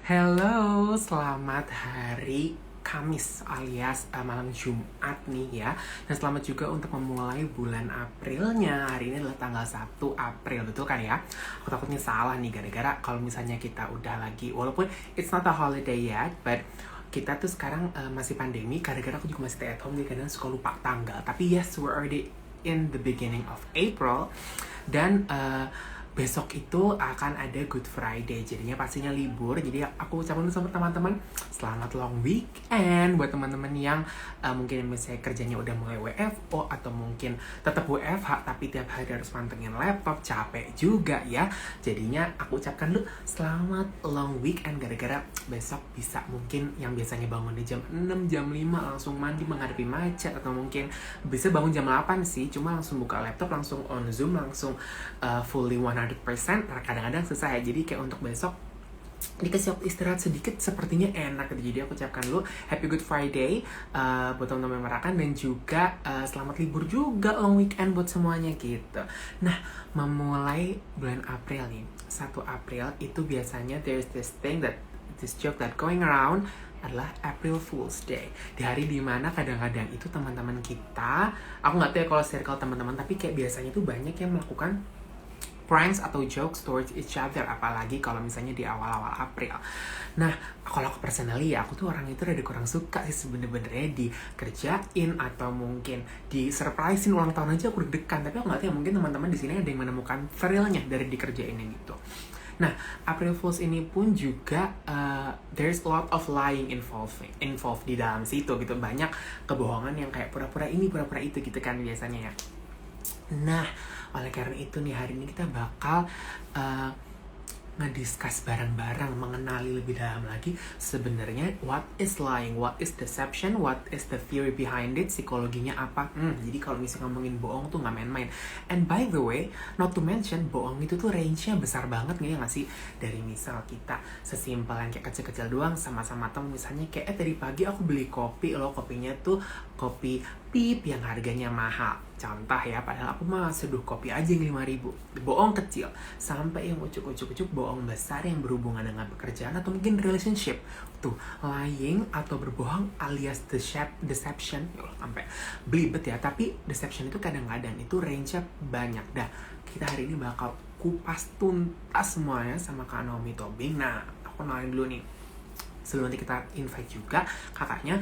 Hello, selamat hari Kamis alias malam Jumat nih ya. Dan selamat juga untuk memulai bulan Aprilnya. Hari ini adalah tanggal 1 April, betul kan ya? Aku takutnya salah nih gara-gara kalau misalnya kita udah lagi, walaupun it's not a holiday yet, but kita tuh sekarang masih pandemi. Gara-gara aku juga masih stay at home, jadi kadang suka lupa tanggal. Tapi yes, we're already in the beginning of April. Dan besok itu akan ada Good Friday, jadinya pastinya libur. Jadi aku ucapkan dulu sama teman-teman selamat long weekend buat teman-teman yang mungkin misalnya kerjanya udah mulai WFO atau mungkin tetap WFH tapi tiap hari harus mantengin laptop, capek juga ya. Jadinya aku ucapkan dulu selamat long weekend, gara-gara besok bisa mungkin yang biasanya bangun di jam 6, jam 5 langsung mandi menghadapi macet, atau mungkin bisa bangun jam 8 sih, cuma langsung buka laptop, langsung on Zoom, langsung fully 100%. Kadang-kadang susah ya, jadi kayak untuk besok dikasih waktu istirahat sedikit sepertinya enak gitu. Jadi aku ucapkan dulu Happy Good Friday buat teman-teman yang merayakan, dan juga selamat libur juga, long weekend buat semuanya gitu. Nah, memulai bulan April nih, 1 April itu biasanya there's this joke that going around adalah April Fool's Day. Di hari dimana kadang-kadang itu teman-teman kita, aku nggak tahu ya kalau circle teman-teman, tapi kayak biasanya tuh banyak yang melakukan pranks atau jokes towards each other, apalagi kalau misalnya di awal-awal April. Nah, kalau aku personally ya, aku tuh orang itu rada kurang suka sih sebenernya dikerjain atau mungkin di surprisein ulang tahun aja aku deg-degan. Tapi aku nggak tahu ya, mungkin teman-teman di sini ada yang menemukan thrillnya dari dikerjainnya gitu. Nah, April Fools ini pun juga there's a lot of lying involved di dalam situ gitu. Banyak kebohongan yang kayak pura-pura ini, pura-pura itu gitu kan biasanya ya. Nah, oleh karena itu nih, hari ini kita bakal ngediscuss bareng-bareng, mengenali lebih dalam lagi sebenarnya what is lying, what is deception, what is the theory behind it, psikologinya apa. Jadi kalau misalnya ngomongin bohong tuh nggak main-main. And by the way, not to mention, bohong itu tuh range-nya besar banget nggak sih? Dari misal kita sesimpel yang kayak kecil-kecil doang sama-sama temen, misalnya kayak tadi pagi aku beli kopi loh, kopinya tuh kopi pip yang harganya mahal. Contoh ya, padahal aku mah seduh kopi aja yang 5.000. Bohong kecil. Sampai yang ucuk-ucuk bohong besar yang berhubungan dengan pekerjaan atau mungkin relationship. Tuh, lying atau berbohong alias deception. Sampai belibet ya, tapi deception itu kadang-kadang itu range-nya banyak. Dah, kita hari ini bakal kupas tuntas semuanya sama Kak Naomi Tobing. Nah, aku kenalin dulu nih. Sebelum nanti kita invite juga kakaknya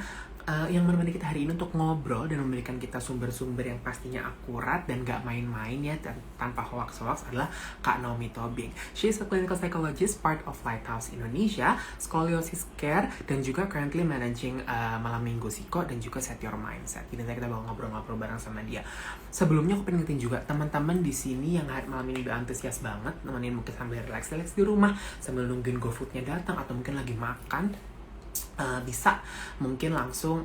yang menemani kita hari ini untuk ngobrol dan memberikan kita sumber-sumber yang pastinya akurat dan gak main-main ya, dan tanpa hoax-hoax, adalah Kak Naomi Tobing. She is a clinical psychologist, part of Lighthouse Indonesia, Scoliosis Care, dan juga currently managing Malam Minggu Siko dan juga Set Your Mindset. Jadi nanti kita bakal ngobrol-ngobrol bareng sama dia. Sebelumnya aku pengen ngingetin juga teman-teman di sini yang malam ini udah antusias banget nemenin mungkin sambil relax di rumah, sambil nungguin GoFood-nya datang, atau mungkin lagi makan, bisa mungkin langsung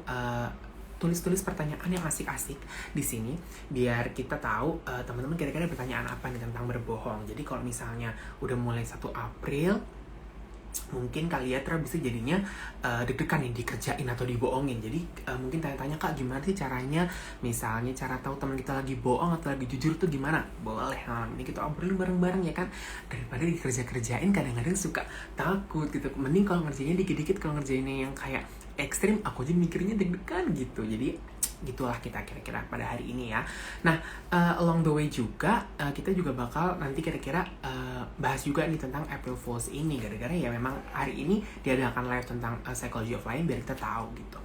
tulis-tulis pertanyaan yang asik-asik di sini biar kita tahu teman-teman kira-kira pertanyaan apa nih tentang berbohong. Jadi kalau misalnya udah mulai 1 April, mungkin kalian bisa jadinya deg-degan nih dikerjain atau dibohongin. Jadi mungkin tanya-tanya, Kak, gimana sih caranya, misalnya cara tahu teman kita lagi bohong atau lagi jujur tuh gimana? Boleh, ini kita obrolin bareng-bareng ya kan, daripada dikerja-kerjain kadang-kadang suka takut gitu. Mending kalau ngerjainnya dikit-dikit, kalau ngerjainnya yang kayak ekstrim aku aja mikirnya deg-degan gitu. Jadi gitulah kita kira-kira pada hari ini ya. Nah, along the way juga kita juga bakal nanti kira-kira bahas juga nih tentang April Fools ini, gara-gara ya memang hari ini diadakan live tentang Psychology of Lying biar kita tahu gitu.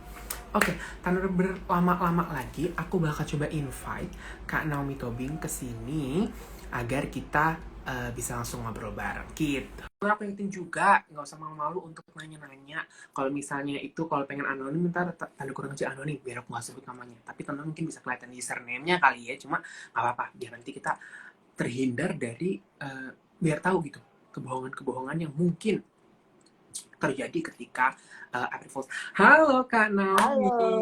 Oke, tanpa berlama-lama lagi, aku bakal coba invite Kak Naomi Tobing ke sini agar kita bisa langsung ngobrol bareng gitu. Aku ingetin juga, nggak usah malu-malu untuk nanya-nanya. Kalau misalnya itu, kalau pengen anonim, ntar tanda kurang aja anonim, biar aku nggak sebut namanya. Tapi teman mungkin bisa kelihatan username-nya kali ya, cuma nggak apa-apa. Biar nanti kita terhindar dari, biar tahu gitu, kebohongan-kebohongan yang mungkin terjadi ketika April Fools. Halo Kak Naomi. Halo,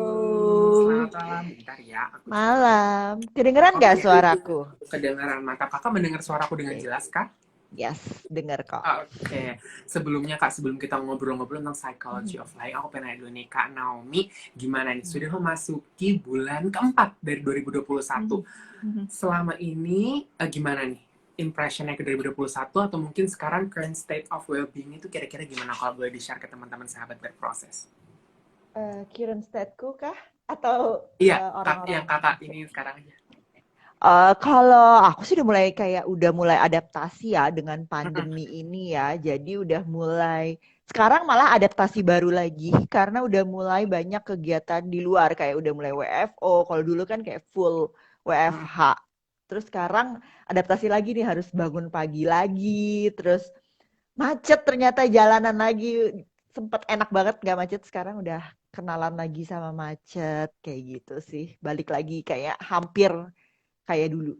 Selamat malam. Bentar ya, aku coba. malam. Kedengeran nggak Oke, suaraku? kedengaran. Mata kakak mendengar suaraku dengan Oke, jelas kah? yes, denger kok. Oke, sebelumnya Kak, sebelum kita ngobrol-ngobrol tentang Psychology Mhm, of Lying, aku pengen nanya dulu nih, Kak Naomi, gimana nih, mhm, sudah memasuki bulan keempat dari 2021. mhm, mhm. Selama ini gimana nih? impressionnya ke 2021 atau mungkin sekarang current state of well-being itu kira-kira gimana kalau boleh di-share ke teman-teman sahabat berproses? Current state-ku kah? Atau Iya, yang orang-orang? kakak Oke. ini sekarang aja. Kalau aku sih udah mulai adaptasi ya dengan Mm-mm. pandemi ini ya. Jadi udah mulai sekarang malah adaptasi baru lagi karena udah mulai banyak kegiatan di luar kayak udah mulai WFO. Kalau dulu kan kayak full Mm-mm. WFH. Terus sekarang adaptasi lagi nih harus bangun pagi lagi, terus macet ternyata jalanan lagi. Sempet enak banget nggak macet, sekarang udah kenalan lagi sama macet kayak gitu sih. Balik lagi kayak hampir kayak dulu.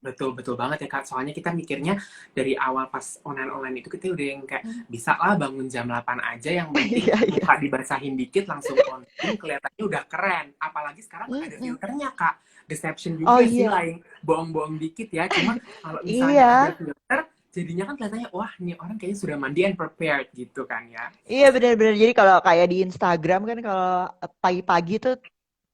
Betul, betul banget ya Kak. Soalnya kita mikirnya dari awal pas online-online itu kita udah yang kayak Hmm. bisa lah bangun jam 8 aja yang penting Iya, iya. muka dibasahin dikit langsung online kelihatannya udah keren. Apalagi sekarang ada Mhm. filternya Kak. Deception Oh juga sih iya, lain bohong-bohong dikit ya. Cuma kalau misalnya ada iya, filter jadinya kan kelihatannya wah nih orang kayaknya sudah mandi and prepared gitu kan ya. iya benar-benar. Jadi kalau kayak di Instagram kan kalau pagi-pagi tuh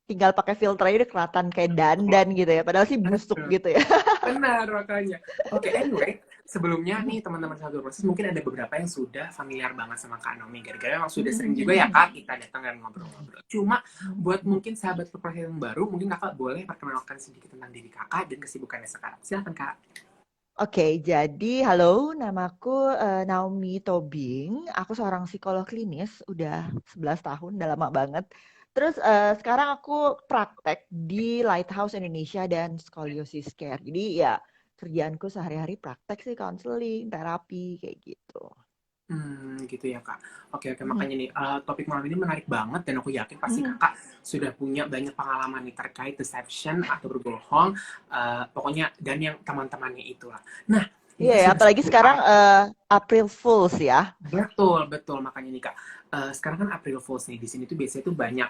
tinggal pakai filter aja udah kelihatan kayak dandan gitu ya. Padahal sih busuk gitu ya. Benar makanya. Oke, anyway, sebelumnya nih teman-teman satu proses mungkin ada beberapa yang sudah familiar banget sama Kak Nomi. Gara-gara emang sudah sering juga ya Kak kita datang dan ngobrol-ngobrol. Cuma buat mungkin sahabat proses yang baru, mungkin Kakak boleh perkenalkan sedikit tentang diri Kakak dan kesibukannya sekarang. Silakan Kak. Oke, jadi halo, namaku Naomi Tobing. Aku seorang psikolog klinis, udah 11 tahun, udah lama banget. Terus sekarang aku praktek di Lighthouse Indonesia dan Scoliosis Care. Jadi ya kerjaanku sehari-hari praktek sih, counseling, terapi, kayak gitu. Gitu ya Kak. Oke, oke, makanya nih topik malam ini menarik banget dan aku yakin pasti Kakak sudah punya banyak pengalaman nih terkait deception atau berbohong, pokoknya dan yang teman-temannya itulah. Nah, ini Iya kan ya, sudah apalagi satu. sekarang April Fools ya. Betul, betul. Makanya nih Kak, sekarang kan April Fools nih, di sini tuh biasanya tuh banyak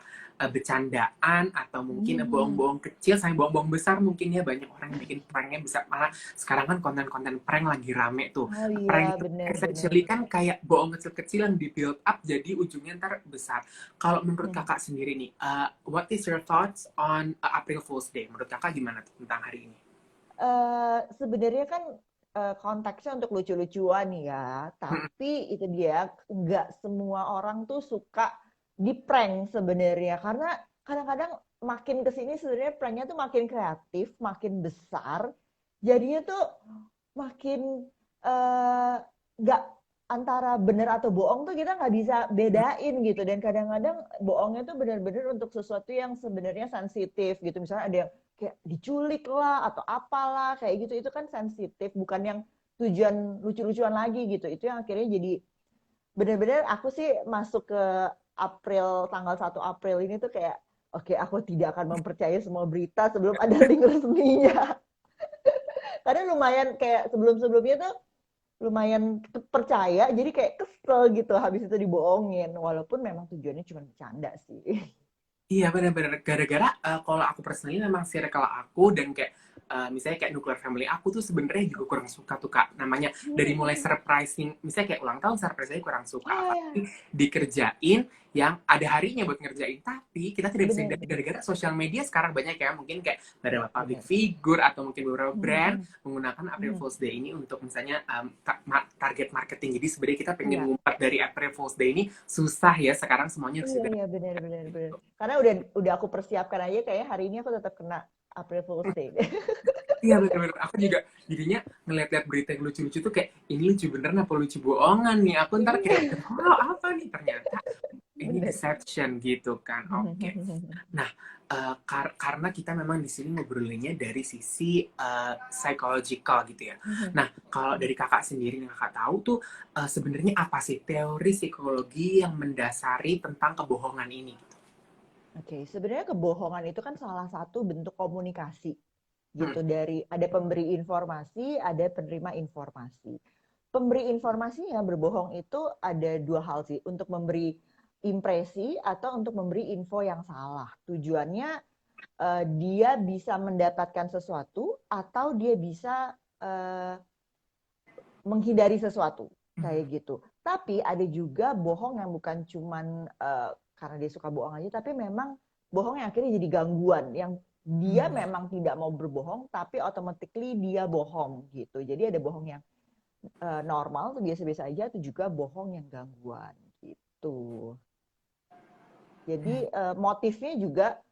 bercandaan atau mungkin Hmm. bohong-bohong kecil sampai bohong-bohong besar mungkin ya banyak orang yang bikin pranknya bisa malah sekarang kan konten-konten prank lagi rame tuh. Oh iya, Prank itu benar-benar. essentially kan kayak bohong kecil-kecil yang di build up jadi ujungnya ntar besar. Kalau menurut Kakak sendiri nih, what is your thoughts on April Fools Day? Menurut Kakak gimana tuh tentang hari ini? Sebenarnya kan konteksnya untuk lucu-lucuan ya, tapi itu dia nggak semua orang tuh suka di-prank sebenarnya karena kadang-kadang makin kesini sebenarnya pranknya tuh makin kreatif, makin besar, jadinya tuh makin nggak antara benar atau bohong tuh kita nggak bisa bedain gitu dan kadang-kadang bohongnya tuh benar-benar untuk sesuatu yang sebenarnya sensitif gitu misalnya ada yang kayak diculik lah atau apalah kayak gitu itu kan sensitif bukan yang tujuan lucu-lucuan lagi gitu itu yang akhirnya jadi benar-benar aku sih masuk ke April tanggal 1 April ini tuh kayak oke aku tidak akan mempercayai semua berita sebelum ada link resminya karena lumayan kayak sebelum-sebelumnya tuh lumayan percaya jadi kayak kesel gitu habis itu dibohongin walaupun memang tujuannya cuma bercanda sih. Iya benar-benar gara-gara kalau aku personally memang circle aku dan kayak misalnya kayak nuclear family aku tuh sebenarnya juga kurang suka tuh Kak namanya dari mulai surprising misalnya kayak ulang tahun surprise aja kurang suka Oh apalagi ya, dikerjain yang ada harinya buat ngerjain tapi kita tidak bisa hindari benar-benar gara-gara sosial media sekarang banyak ya mungkin kayak beberapa public benar. figure atau mungkin beberapa brand Mhm, menggunakan April mhm. Fool's Day ini untuk misalnya target marketing jadi sebenarnya kita pengen Iya, ngumpat dari April Fool's Day ini susah ya sekarang semuanya iya, sudah iya, benar, benar, benar. Karena udah aku persiapkan aja kayak hari ini aku tetap kena April Fool's Day. iya bener-bener aku juga jadinya ngeliat-liat berita yang lucu-lucu tuh kayak ini lucu beneran apa lucu bohongan nih aku ntar kayak Iya, wow apa nih ternyata ini benar. deception gitu kan oke nah karena kita memang di sini ngobrolinnya dari sisi psychological gitu ya nah kalau dari kakak sendiri yang kakak tahu tuh sebenarnya apa sih teori psikologi yang mendasari tentang kebohongan ini gitu. Oke, sebenarnya kebohongan itu kan salah satu bentuk komunikasi Hmm. gitu dari ada pemberi informasi, ada penerima informasi. Pemberi informasinya berbohong itu ada dua hal sih, untuk memberi impresi atau untuk memberi info yang salah. Tujuannya dia bisa mendapatkan sesuatu atau dia bisa menghindari sesuatu kayak gitu. Tapi ada juga bohong yang bukan cuman karena dia suka bohong aja, tapi memang bohong yang akhirnya jadi gangguan, yang dia memang tidak mau berbohong, tapi automatically dia bohong gitu. Jadi ada bohong yang normal, biasa-biasa aja, atau juga bohong yang gangguan gitu. Jadi motifnya juga,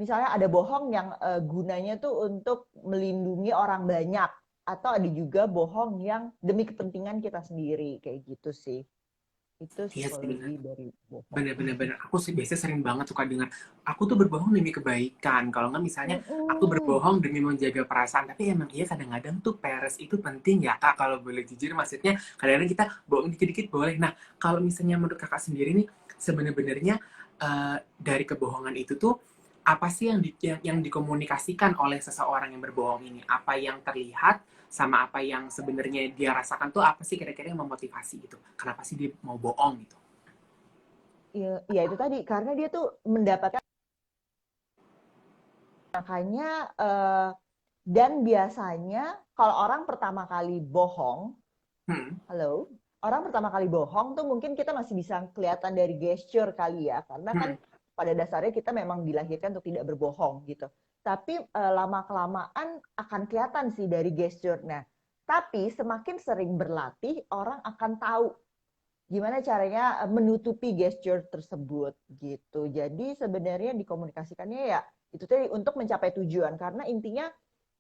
misalnya ada bohong yang gunanya tuh untuk melindungi orang banyak, atau ada juga bohong yang demi kepentingan kita sendiri, kayak gitu sih. Itu Iya sih, benar. psikologi dari bohong. Bener-bener. Aku sih biasanya sering banget suka dengar, aku tuh berbohong demi kebaikan. Kalau nggak misalnya, aku Mm-mm. berbohong demi menjaga perasaan. Tapi emang iya kadang-kadang tuh peres itu penting ya kak, kalau boleh jujur. Maksudnya kadang-kadang kita bohong dikit-dikit boleh. Nah, kalau misalnya menurut kakak sendiri nih, sebenarnya dari kebohongan itu tuh, apa sih yang dikomunikasikan oleh seseorang yang berbohong ini? Apa yang terlihat sama apa yang sebenarnya dia rasakan tuh apa sih kira-kira yang memotivasi gitu? Kenapa sih dia mau bohong gitu? Ya, ya itu tadi, karena dia tuh mendapatkan, makanya dan biasanya kalau orang pertama kali bohong, Hmm. halo, orang pertama kali bohong tuh mungkin kita masih bisa kelihatan dari gesture kali ya, karena kan Hmm. pada dasarnya kita memang dilahirkan untuk tidak berbohong gitu. Tapi lama kelamaan akan kelihatan sih dari gesture. Nah, tapi semakin sering berlatih, orang akan tahu gimana caranya menutupi gesture tersebut gitu. Jadi sebenarnya dikomunikasikannya ya itu tadi untuk mencapai tujuan, karena intinya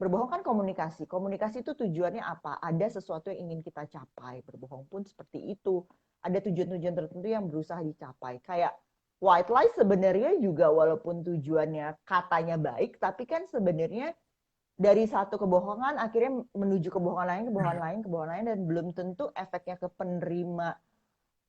berbohong kan komunikasi. Komunikasi itu tujuannya apa? Ada sesuatu yang ingin kita capai. Berbohong pun seperti itu. Ada tujuan-tujuan tertentu yang berusaha dicapai. Kayak white lies sebenarnya juga walaupun tujuannya katanya baik, tapi kan sebenarnya dari satu kebohongan akhirnya menuju kebohongan lain, kebohongan lain, kebohongan lain, dan belum tentu efeknya ke penerima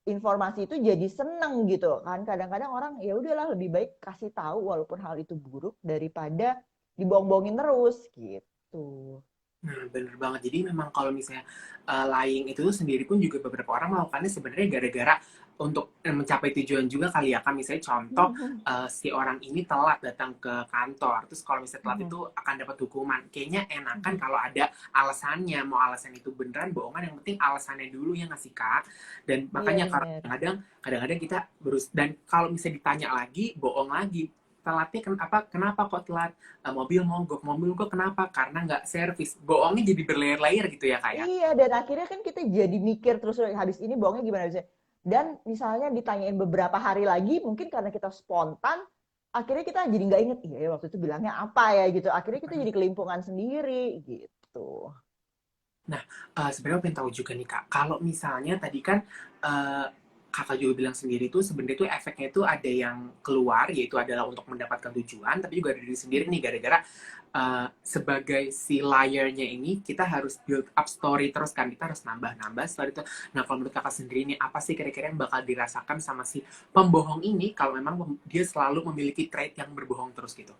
informasi itu jadi seneng gitu kan. Kadang-kadang orang ya udahlah lebih baik kasih tahu walaupun hal itu buruk daripada dibohong-bohongin terus gitu. Nah, bener banget. Jadi memang kalau misalnya lying itu tuh sendiri pun juga beberapa orang melakukannya sebenarnya gara-gara untuk mencapai tujuan juga kali ya kan. Misalnya contoh si orang ini telat datang ke kantor, terus kalau misalnya telat itu akan dapat hukuman. Kayaknya enakan kalau ada alasannya. Mau alasan itu beneran, bohongan, yang penting alasannya dulu ya ngasih kak. Dan Iya makanya benar. kadang-kadang kita dan kalau misalnya ditanya lagi, bohong lagi. Telatnya kenapa kok telat? Mobil mogok kenapa? Karena nggak servis. Bohongnya jadi berlayer-layer gitu ya kak ya. Iya, dan akhirnya kan kita jadi mikir terus habis ini bohongnya gimana bisa. Dan misalnya ditanyain beberapa hari lagi, mungkin karena kita spontan, akhirnya kita jadi nggak inget, iya ya waktu itu bilangnya apa ya gitu. Akhirnya kita jadi kelimpungan sendiri gitu. Nah, sebenarnya aku pengen tahu juga nih kak, kalau misalnya tadi kan eh, kakak juga bilang sendiri tuh sebenarnya tuh efeknya itu ada yang keluar, yaitu adalah untuk mendapatkan tujuan, tapi juga dari diri sendiri nih gara-gara sebagai si liarnya ini kita harus build up story terus kan, kita harus nambah-nambah story itu. Nah, kalau menurut kakak sendiri nih apa sih kira-kira yang bakal dirasakan sama si pembohong ini kalau memang dia selalu memiliki trait yang berbohong terus gitu?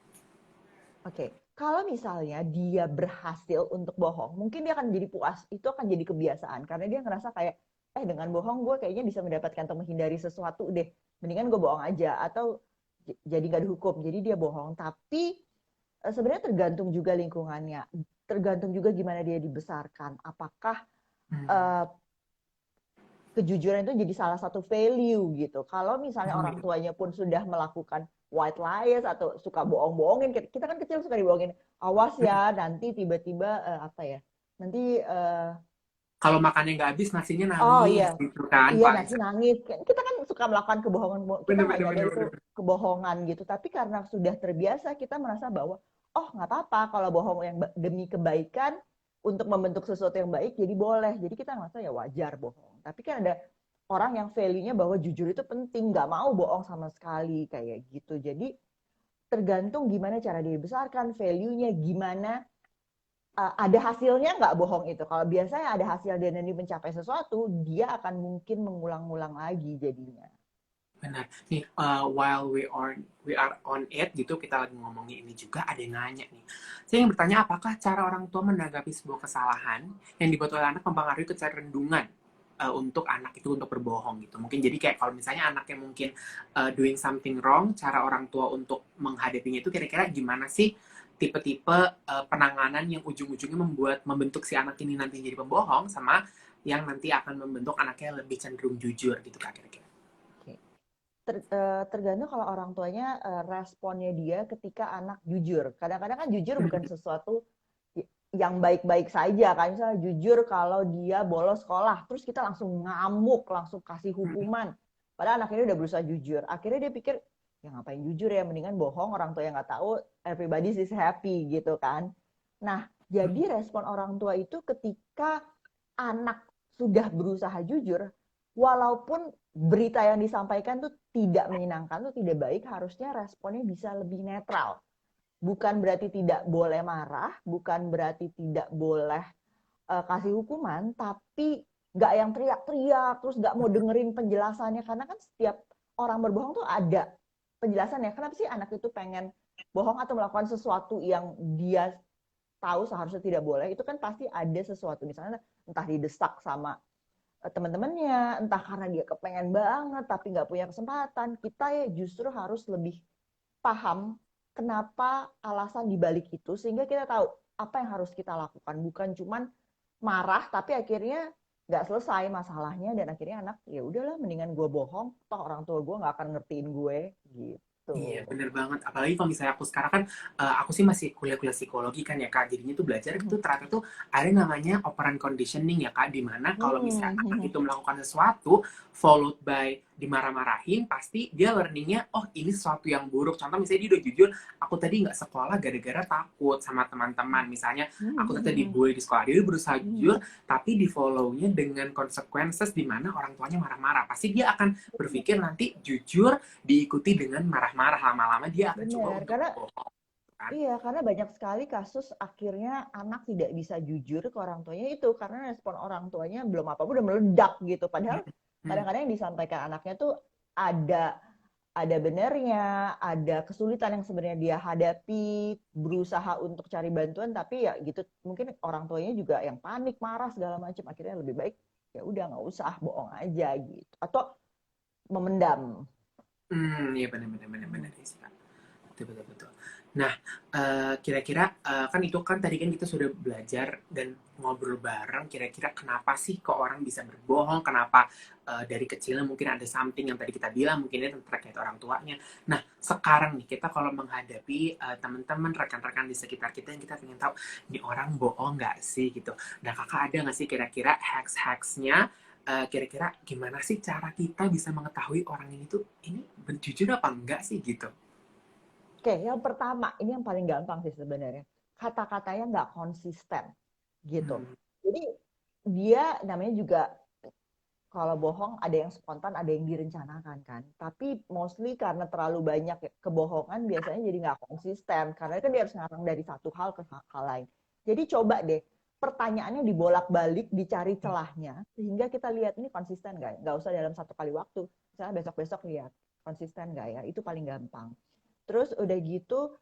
Oke, kalau misalnya dia berhasil untuk bohong, mungkin dia akan jadi puas. Itu akan jadi kebiasaan karena dia ngerasa kayak, dengan bohong gue kayaknya bisa mendapatkan atau menghindari sesuatu deh. Mendingan gue bohong aja atau jadi nggak dihukum. Jadi dia bohong. Tapi sebenarnya tergantung juga lingkungannya, tergantung juga gimana dia dibesarkan. Apakah Hmm. eh, kejujuran itu jadi salah satu value gitu. Kalau misalnya Oh, orang iya. tuanya pun sudah melakukan white lies atau suka bohong-bohongin, kita kan kecil suka dibohongin, awas ya nanti tiba-tiba apa ya, nanti Kalau makannya nggak habis, nasinya oh nangis iya, gitu kan, iya Pak. nasi nangis. Kita kan suka melakukan kebohongan, kita Bener, nggak bener, nyadar bener, itu bener. kebohongan gitu. Tapi karena sudah terbiasa, kita merasa bahwa oh nggak apa-apa kalau bohong yang demi kebaikan untuk membentuk sesuatu yang baik, jadi boleh. Jadi kita merasa ya wajar bohong. Tapi kan ada orang yang value-nya bahwa jujur itu penting, nggak mau bohong sama sekali kayak gitu. Jadi tergantung gimana cara dia dibesarkan, value-nya gimana, ada hasilnya nggak bohong itu. Kalau biasanya ada hasil dan dia mencapai sesuatu, dia akan mungkin mengulang-ulang lagi jadinya. Benar. Nih, while we are on it gitu, kita lagi ngomongin ini juga ada yang nanya nih. Saya ingin bertanya, apakah cara orang tua menanggapi sebuah kesalahan yang dibuat oleh anak mempengaruhi kecenderungan untuk anak itu untuk berbohong gitu. Mungkin jadi kayak kalau misalnya anaknya mungkin doing something wrong, cara orang tua untuk menghadapinya itu kira-kira gimana sih tipe-tipe penanganan yang ujung-ujungnya membentuk si anak ini nanti jadi pembohong sama yang nanti akan membentuk anaknya lebih cenderung jujur gitu kak kira-kira. Oke. tergantung kalau orang tuanya responnya dia ketika anak jujur. Kadang-kadang kan jujur bukan sesuatu yang baik-baik saja kan. Misalnya jujur kalau dia bolos sekolah, terus kita langsung ngamuk, langsung kasih hukuman. Padahal anak ini udah berusaha jujur. Akhirnya dia pikir, ya ngapain jujur ya, mendingan bohong, orang tua yang nggak tahu, everybody is happy gitu kan. Nah, jadi respon orang tua itu ketika anak sudah berusaha jujur, walaupun berita yang disampaikan tuh tidak menyenangkan, tuh tidak baik, harusnya responnya bisa lebih netral. Bukan berarti tidak boleh marah, bukan berarti tidak boleh kasih hukuman, tapi nggak yang teriak-teriak, terus nggak mau dengerin penjelasannya, karena kan setiap orang berbohong tuh ada penjelasannya. Kenapa sih anak itu pengen bohong atau melakukan sesuatu yang dia tahu seharusnya tidak boleh? Itu kan pasti ada sesuatu, misalnya entah didesak sama teman-temannya, entah karena dia kepengen banget tapi nggak punya kesempatan. Kita ya justru harus lebih paham kenapa alasan dibalik itu, sehingga kita tahu apa yang harus kita lakukan. Bukan cuman marah tapi akhirnya nggak selesai masalahnya, dan akhirnya anak ya udahlah mendingan gue bohong, toh orang tua gue nggak akan ngertiin gue Iya, gitu. bener banget. Apalagi kalau misalnya aku sekarang kan, aku sih masih kuliah-kuliah psikologi kan ya, Kak. Jadinya tuh belajar itu ternyata tuh ada namanya operant conditioning ya, Kak. Dimana kalau misalnya anak itu melakukan sesuatu, followed by dimarah-marahin, pasti dia learningnya, oh ini sesuatu yang buruk. Contoh misalnya dia udah jujur, aku tadi nggak sekolah gara-gara takut sama teman-teman. Misalnya, aku tadi dibully di sekolah. Dia berusaha jujur, tapi di follow-nya dengan consequences di mana orang tuanya marah-marah. Pasti dia akan berpikir nanti jujur diikuti dengan marah-marah, lama-lama dia akan coba Benar, untuk karena bohong kan. iya, karena banyak sekali kasus akhirnya anak tidak bisa jujur ke orang tuanya itu karena respon orang tuanya belum apa-apa udah meledak gitu. Padahal Hmm. kadang-kadang yang disampaikan anaknya tuh ada ada benernya, ada kesulitan yang sebenarnya dia hadapi, berusaha untuk cari bantuan, tapi ya gitu mungkin orang tuanya juga yang panik, marah segala macam, akhirnya lebih baik ya udah nggak usah, bohong aja gitu atau memendam. Iya benar-benar benar-benar sih, Kak. Betul, betul, betul. Nah, kira-kira kan itu kan tadi kan kita sudah belajar dan ngobrol bareng. Kira-kira kenapa sih kok orang bisa berbohong? Kenapa dari kecilnya mungkin ada something yang tadi kita bilang mungkin itu terkait orang tuanya. Nah, sekarang nih kita kalau menghadapi teman-teman, rekan-rekan di sekitar kita yang kita ingin tahu, ini orang bohong nggak sih gitu. Nah, kakak ada nggak sih kira-kira hacks-hacksnya? Kira-kira gimana sih cara kita bisa mengetahui orang ini tuh ini jujur apa enggak sih gitu? Oke, yang pertama, ini yang paling gampang sih sebenarnya. Kata-katanya nggak konsisten gitu. Hmm. Jadi dia namanya juga kalau bohong ada yang spontan, ada yang direncanakan kan. Tapi mostly karena terlalu banyak kebohongan biasanya jadi nggak konsisten. Karena kan dia harus ngarang dari satu hal ke hal lain. Jadi coba deh pertanyaannya dibolak-balik, dicari celahnya, sehingga kita lihat ini konsisten nggak ya. Nggak usah dalam satu kali waktu. Misalnya besok-besok lihat konsisten nggak ya. Itu paling gampang. Terus udah gitu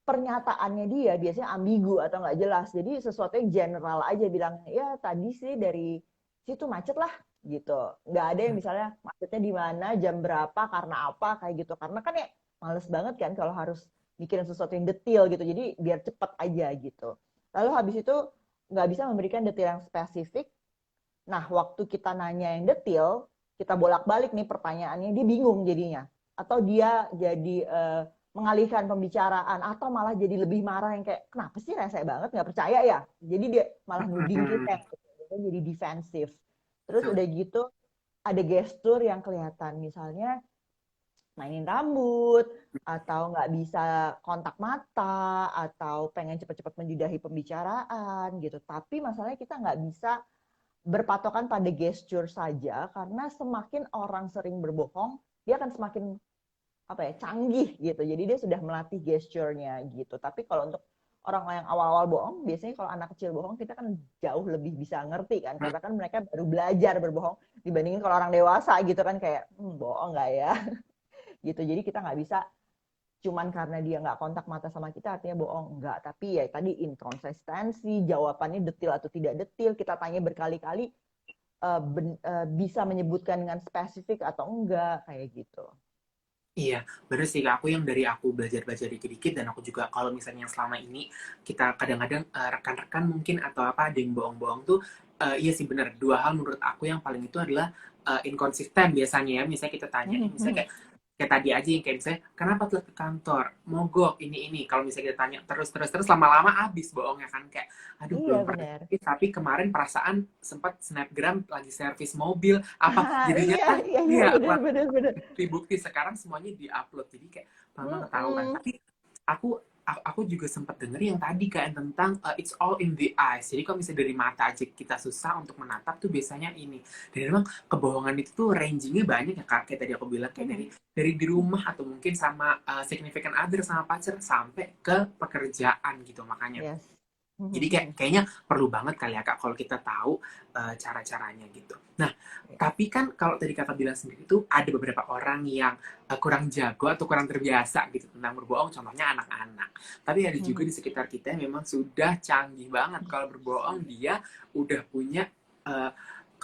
pernyataannya dia biasanya ambigu atau nggak jelas. Jadi sesuatu yang general aja bilang, ya tadi sih dari situ macet lah gitu. Nggak ada yang misalnya macetnya di mana, jam berapa, karena apa, kayak gitu. Karena kan ya males banget kan kalau harus mikirin sesuatu yang detail gitu. Jadi biar cepet aja gitu. Lalu habis itu nggak bisa memberikan detail yang spesifik. Nah, waktu kita nanya yang detail, kita bolak-balik nih pertanyaannya, dia bingung jadinya. Atau dia jadi mengalihkan pembicaraan, atau malah jadi lebih marah yang kayak, kenapa sih rese banget, nggak percaya ya? Jadi dia malah nuding kita, jadi defensif. Terus Betul. udah gitu, ada gestur yang kelihatan, misalnya mainin rambut, atau nggak bisa kontak mata, atau pengen cepet-cepet menjudahi pembicaraan gitu. Tapi masalahnya kita nggak bisa berpatokan pada gesture saja, karena semakin orang sering berbohong, dia akan semakin apa ya, canggih gitu. Jadi dia sudah melatih gesturnya gitu. Tapi kalau untuk orang yang awal-awal bohong, biasanya kalau anak kecil bohong kita kan jauh lebih bisa ngerti kan, karena kan mereka baru belajar berbohong dibandingin kalau orang dewasa gitu kan kayak bohong nggak ya gitu. Jadi kita nggak bisa cuman karena dia nggak kontak mata sama kita artinya bohong, enggak. Tapi ya tadi inkonsistensi, jawabannya detil atau tidak detil, kita tanya berkali-kali bisa menyebutkan dengan spesifik atau enggak, kayak gitu. Iya, bener sih Kak. Aku yang dari aku belajar-belajar dikit-dikit dan aku juga kalau misalnya yang selama ini kita kadang-kadang rekan-rekan mungkin atau apa ada yang bohong-bohong tuh iya sih bener. Dua hal menurut aku yang paling itu adalah inkonsisten biasanya ya. Misalnya kita tanya, misalnya kayak kayak tadi aja yang kayak misalnya kenapa telat ke kantor, mogok ini, kalau misalnya kita tanya terus lama-lama habis bohongnya kan, kayak aduh Iya belum pernah benar. servis, tapi kemarin perasaan sempat snapgram lagi servis mobil apa, jadinya Iya kan iya iya iya, benar benar benar. bukti-bukti sekarang semuanya diupload, jadi kayak mama ketahuan. Mm-mm. Tapi aku juga sempat denger yang tadi kayak tentang it's all in the eyes. Jadi kalau misalnya dari mata aja kita susah untuk menatap tuh biasanya ini. Dan memang kebohongan itu tuh rangingnya banyak ya kak. Kayak tadi aku bilang kayak Mhm. dari di rumah atau mungkin sama significant other sama pacar sampai ke pekerjaan gitu makanya. Yes. Jadi kayaknya perlu banget kali ya kak kalau kita tahu cara-caranya gitu. Nah, tapi kan kalau tadi kakak bilang sendiri itu ada beberapa orang yang kurang jago atau kurang terbiasa gitu tentang berbohong, contohnya anak-anak. Tapi ada juga di sekitar kita yang memang sudah canggih banget kalau berbohong, dia udah punya uh,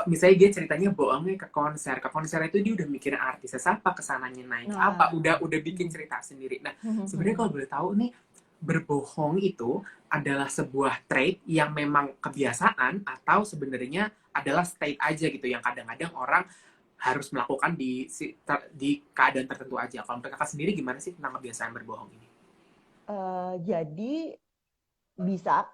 misalnya dia ceritanya bohongnya ke konser itu dia udah mikirin artisnya siapa, kesananya naik apa, Nah. udah bikin cerita sendiri. Nah, sebenarnya kalau boleh tahu nih, berbohong itu adalah sebuah trait yang memang kebiasaan atau sebenarnya adalah state aja gitu yang kadang-kadang orang harus melakukan di keadaan tertentu aja. Kalau menurut kakak sendiri gimana sih tentang kebiasaan berbohong ini? Jadi bisa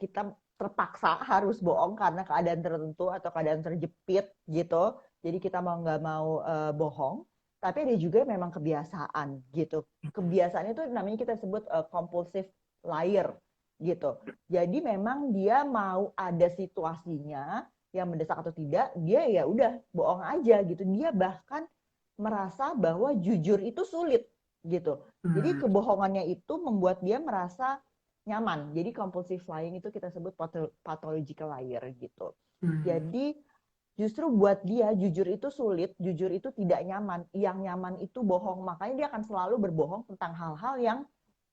kita terpaksa harus bohong karena keadaan tertentu atau keadaan terjepit gitu. Jadi kita mau nggak mau bohong. Tapi ada juga memang kebiasaan gitu. Kebiasaan itu namanya kita sebut compulsive liar gitu. Jadi memang dia mau ada situasinya yang mendesak atau tidak, dia ya udah bohong aja gitu. Dia bahkan merasa bahwa jujur itu sulit gitu. Jadi Hmm, kebohongannya itu membuat dia merasa nyaman. Jadi compulsive lying itu kita sebut pathological liar gitu. hmm, Jadi justru buat dia jujur itu sulit, jujur itu tidak nyaman. Yang nyaman itu bohong. Makanya dia akan selalu berbohong tentang hal-hal yang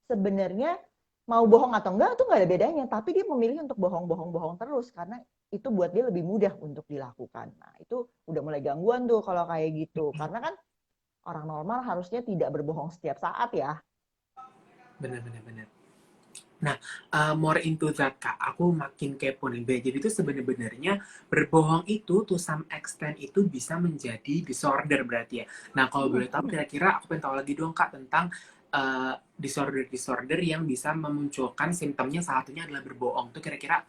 sebenarnya mau bohong atau enggak itu nggak ada bedanya. Tapi dia memilih untuk bohong terus karena itu buat dia lebih mudah untuk dilakukan. Nah itu udah mulai gangguan tuh kalau kayak gitu. Karena kan orang normal harusnya tidak berbohong setiap saat ya. benar-benar. Nah, more into that kak, aku makin kepo nih. Jadi itu sebenarnya berbohong itu to some extent itu bisa menjadi disorder berarti ya. Nah, kalau boleh tahu kira-kira aku pengen tahu lagi dong kak tentang disorder-disorder yang bisa memunculkan simptomnya, salah satunya adalah berbohong. Itu kira-kira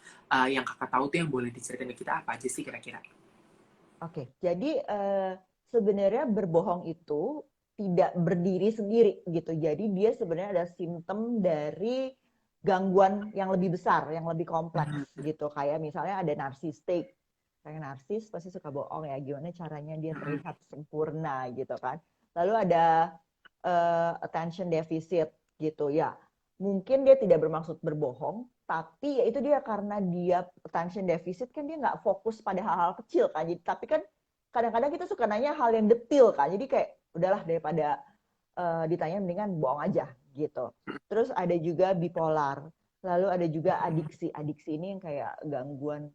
yang kakak tahu tuh yang boleh diceritain ke kita apa aja sih kira-kira? Oke, jadi sebenarnya berbohong itu tidak berdiri sendiri gitu. Jadi dia sebenarnya ada simptom dari gangguan yang lebih besar, yang lebih kompleks gitu. Kayak misalnya ada narsistik. Kayak narsis pasti suka bohong ya. Gimana caranya dia terlihat sempurna gitu kan. Lalu ada attention deficit gitu ya. Mungkin dia tidak bermaksud berbohong, tapi ya itu dia karena dia attention deficit kan dia nggak fokus pada hal-hal kecil kan. Jadi, tapi kan kadang-kadang kita suka nanya hal yang detil kan. Jadi kayak udahlah daripada ditanya mendingan bohong aja gitu. Terus ada juga bipolar. Lalu ada juga adiksi. Adiksi ini yang kayak gangguan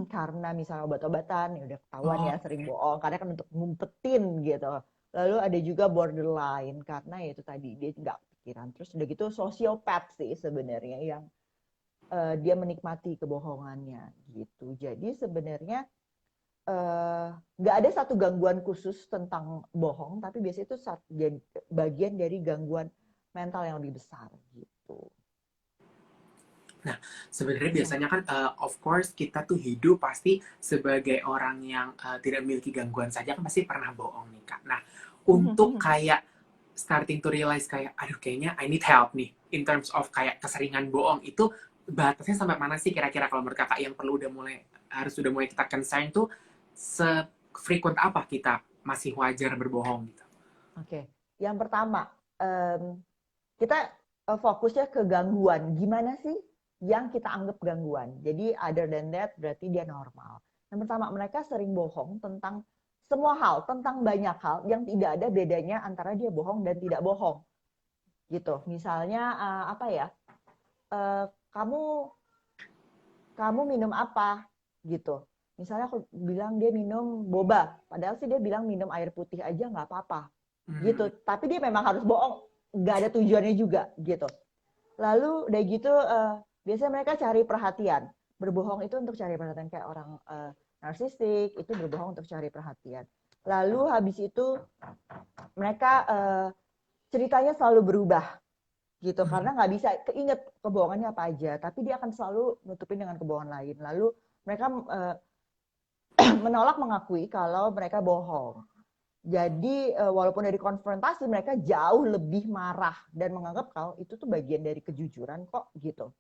karena misalnya obat-obatan ya udah ketahuan Oh, ya sering bohong karena kan untuk ngumpetin gitu. Lalu ada juga borderline karena ya itu tadi dia nggak pikiran. Terus udah gitu sosiopat sih sebenarnya yang dia menikmati kebohongannya gitu. Jadi sebenarnya nggak ada satu gangguan khusus tentang bohong, tapi biasanya itu bagian dari gangguan mental yang lebih besar gitu. nah, sebenarnya biasanya kan, of course kita tuh hidup pasti sebagai orang yang tidak memiliki gangguan saja kan pasti pernah bohong nih kak. Nah, untuk kayak starting to realize kayak, aduh kayaknya I need help nih, in terms of kayak keseringan bohong itu batasnya sampai mana sih kira-kira kalau menurut kakak yang perlu udah mulai kita concern tuh se-frequent apa kita masih wajar berbohong gitu? Oke, yang pertama kita fokusnya ke gangguan. Gimana sih yang kita anggap gangguan? Jadi other than that berarti dia normal. Yang pertama, mereka sering bohong tentang semua hal, tentang banyak hal yang tidak ada bedanya antara dia bohong dan tidak bohong. Gitu. Misalnya apa ya? Kamu kamu minum apa? Gitu. Misalnya aku bilang dia minum boba, padahal sih dia bilang minum air putih aja nggak apa-apa gitu. Tapi dia memang harus bohong, nggak ada tujuannya juga gitu. Lalu udah gitu biasanya mereka cari perhatian. Berbohong itu untuk cari perhatian kayak orang narsistik itu berbohong untuk cari perhatian. Lalu habis itu mereka ceritanya selalu berubah gitu Hmm. karena nggak bisa keinget kebohongannya apa aja, tapi dia akan selalu nutupin dengan kebohongan lain. Lalu mereka menolak mengakui kalau mereka bohong. Jadi walaupun dari konfrontasi mereka jauh lebih marah dan menganggap kalau itu tuh bagian dari kejujuran kok gitu.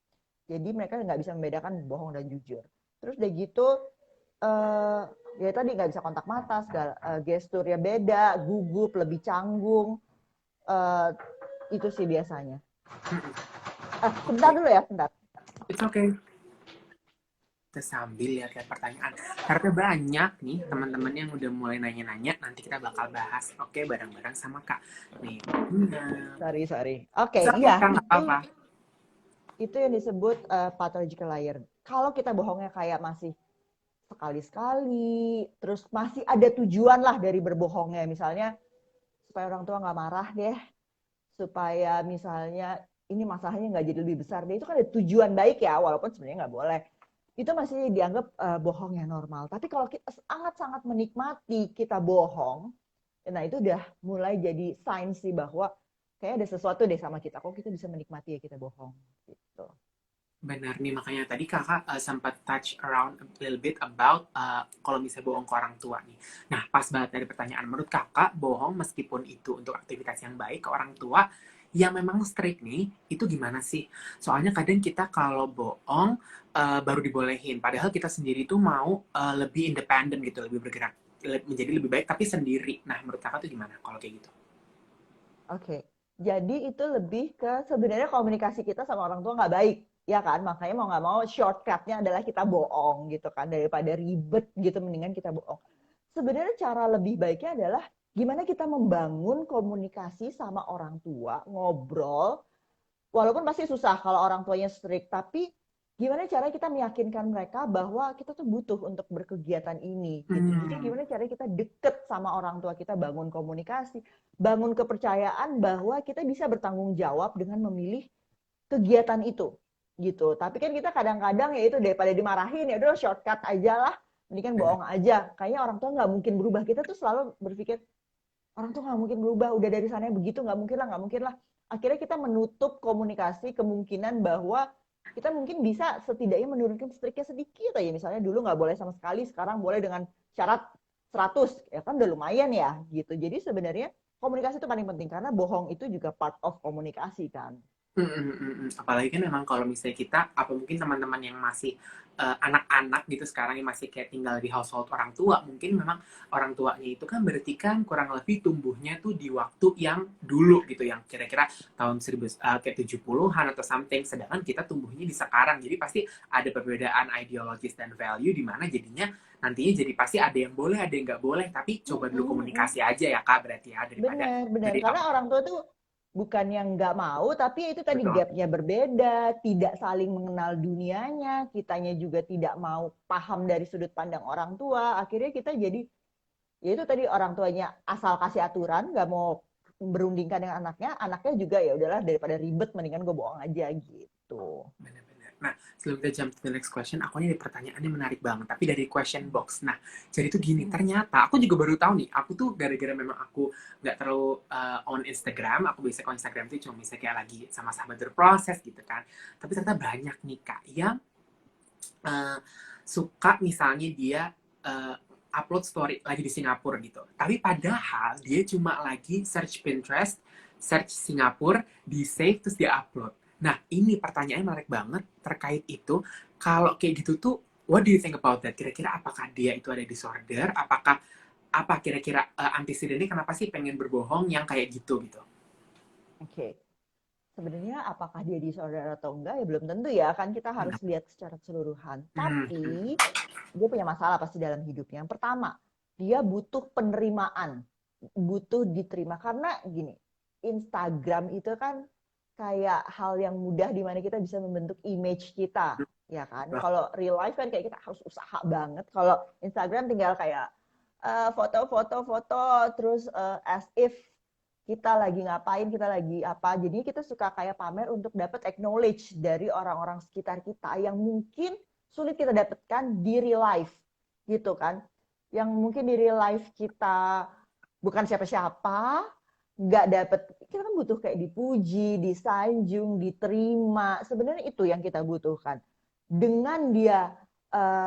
Jadi mereka nggak bisa membedakan bohong dan jujur. Terus udah gitu eh ya tadi nggak bisa kontak mata, segala gesturnya beda, gugup, lebih canggung. eh itu sih biasanya. Hmm. Sebentar Oke, dulu ya, sebentar. it's okay. Kita sambil lihat-lihat pertanyaan. Karena banyak nih teman-teman yang udah mulai nanya-nanya, nanti kita bakal bahas. Oke, bareng-bareng sama Kak. Nih, Sorry, sorry. Oke, it's okay, iya Kak, nggak apa-apa. itu yang disebut pathological liar. Kalau kita bohongnya kayak masih sekali-sekali, terus masih ada tujuan lah dari berbohongnya. Misalnya supaya orang tua nggak marah deh, supaya misalnya ini masalahnya nggak jadi lebih besar deh. Itu kan ada tujuan baik ya, walaupun sebenarnya nggak boleh. Itu masih dianggap bohong yang normal. Tapi kalau kita sangat-sangat menikmati kita bohong, nah itu udah mulai jadi sign sih bahwa kayak ada sesuatu deh sama kita. Kok kita bisa menikmati ya kita bohong gitu. Benar nih, makanya tadi kakak sempat touch around a little bit about kalau misalnya bohong ke orang tua nih. Nah, pas banget dari pertanyaan, menurut kakak bohong meskipun itu untuk aktivitas yang baik ke orang tua yang memang strict nih, itu gimana sih? Soalnya kadang kita kalau bohong baru dibolehin, padahal kita sendiri tuh mau lebih independen gitu, lebih bergerak, menjadi lebih baik tapi sendiri. Nah, menurut kakak tuh gimana kalau kayak gitu? Oke, jadi itu lebih ke sebenarnya komunikasi kita sama orang tua nggak baik, ya kan? Makanya mau nggak mau shortcutnya adalah kita bohong gitu kan, daripada ribet gitu, mendingan kita bohong. Sebenarnya cara lebih baiknya adalah gimana kita membangun komunikasi sama orang tua, ngobrol, walaupun pasti susah kalau orang tuanya strict, tapi gimana cara kita meyakinkan mereka bahwa kita tuh butuh untuk berkegiatan ini gitu. Jadi Hmm. gimana cara kita deket sama orang tua kita, bangun komunikasi, bangun kepercayaan bahwa kita bisa bertanggung jawab dengan memilih kegiatan itu gitu. Tapi kan kita kadang-kadang ya itu daripada dimarahin ya udah shortcut aja lah, mendingan Benar. bohong aja. Kayaknya orang tua nggak mungkin berubah. Kita tuh selalu berpikir orang tuh nggak mungkin berubah, udah dari sana begitu, nggak mungkin lah, nggak mungkin lah. Akhirnya kita menutup komunikasi kemungkinan bahwa kita mungkin bisa setidaknya menurunkan striknya sedikit aja. Misalnya dulu nggak boleh sama sekali, sekarang boleh dengan syarat 100, ya kan udah lumayan ya gitu. Jadi sebenarnya komunikasi itu paling penting karena bohong itu juga part of komunikasi kan. Apalagi kan memang kalau misalnya kita, apa mungkin teman-teman yang masih anak-anak gitu sekarang yang masih kayak tinggal di household orang tua, mungkin memang orang tuanya itu kan berarti kan kurang lebih tumbuhnya tuh di waktu yang dulu gitu, yang kira-kira tahun 70-an atau something, sedangkan kita tumbuhnya di sekarang, jadi pasti ada perbedaan ideologis dan value di mana jadinya nantinya jadi pasti ada yang boleh, ada yang nggak boleh, tapi coba dulu komunikasi aja ya Kak, berarti ya, daripada Bener, bener. dari Karena awal. orang tua tuh bukan yang nggak mau, tapi itu tadi Betul. gapnya berbeda, tidak saling mengenal dunianya, kitanya juga tidak mau paham dari sudut pandang orang tua. Akhirnya kita jadi, ya itu tadi orang tuanya asal kasih aturan, nggak mau berundingkan dengan anaknya, anaknya juga ya udahlah daripada ribet, mendingan gue bohong aja gitu. Benar-benar. Nah, sebelum kita jump to the next question, aku ini ada pertanyaannya menarik banget, tapi dari question box. Nah, jadi itu gini, ternyata aku juga baru tahu nih, aku tuh gara-gara memang aku nggak terlalu on Instagram, aku biasanya kalau Instagram tuh cuma misalnya kayak lagi sama sahabat berproses gitu kan. Tapi ternyata banyak nih Kak yang uh, suka misalnya dia uh, upload story lagi di Singapura gitu. Tapi padahal dia cuma lagi search Pinterest, search Singapura, di save terus dia upload. Nah, ini pertanyaannya menarik banget terkait itu. Kalau kayak gitu tuh, what do you think about that? Kira-kira apakah dia itu ada disorder? Apakah apa kira-kira antesidennya kenapa sih pengen berbohong yang kayak gitu gitu? Oke. Sebenarnya apakah dia disorder atau enggak ya belum tentu ya, kan kita harus lihat secara keseluruhan. Hmm. Tapi dia punya masalah pasti dalam hidupnya. Yang pertama, dia butuh penerimaan, butuh diterima. Karena gini, Instagram itu kan kayak hal yang mudah di mana kita bisa membentuk image kita, ya kan? Wah, Kalau real life kan kayak kita harus usaha banget. Kalau Instagram tinggal kayak foto-foto-foto, terus as if kita lagi ngapain, kita lagi apa. Jadi kita suka kayak pamer untuk dapat acknowledge dari orang-orang sekitar kita yang mungkin sulit kita dapatkan di real life gitu kan. Yang mungkin di real life kita bukan siapa-siapa, nggak dapet, kita kan butuh kayak dipuji, disanjung, diterima. Sebenarnya itu yang kita butuhkan. Dengan dia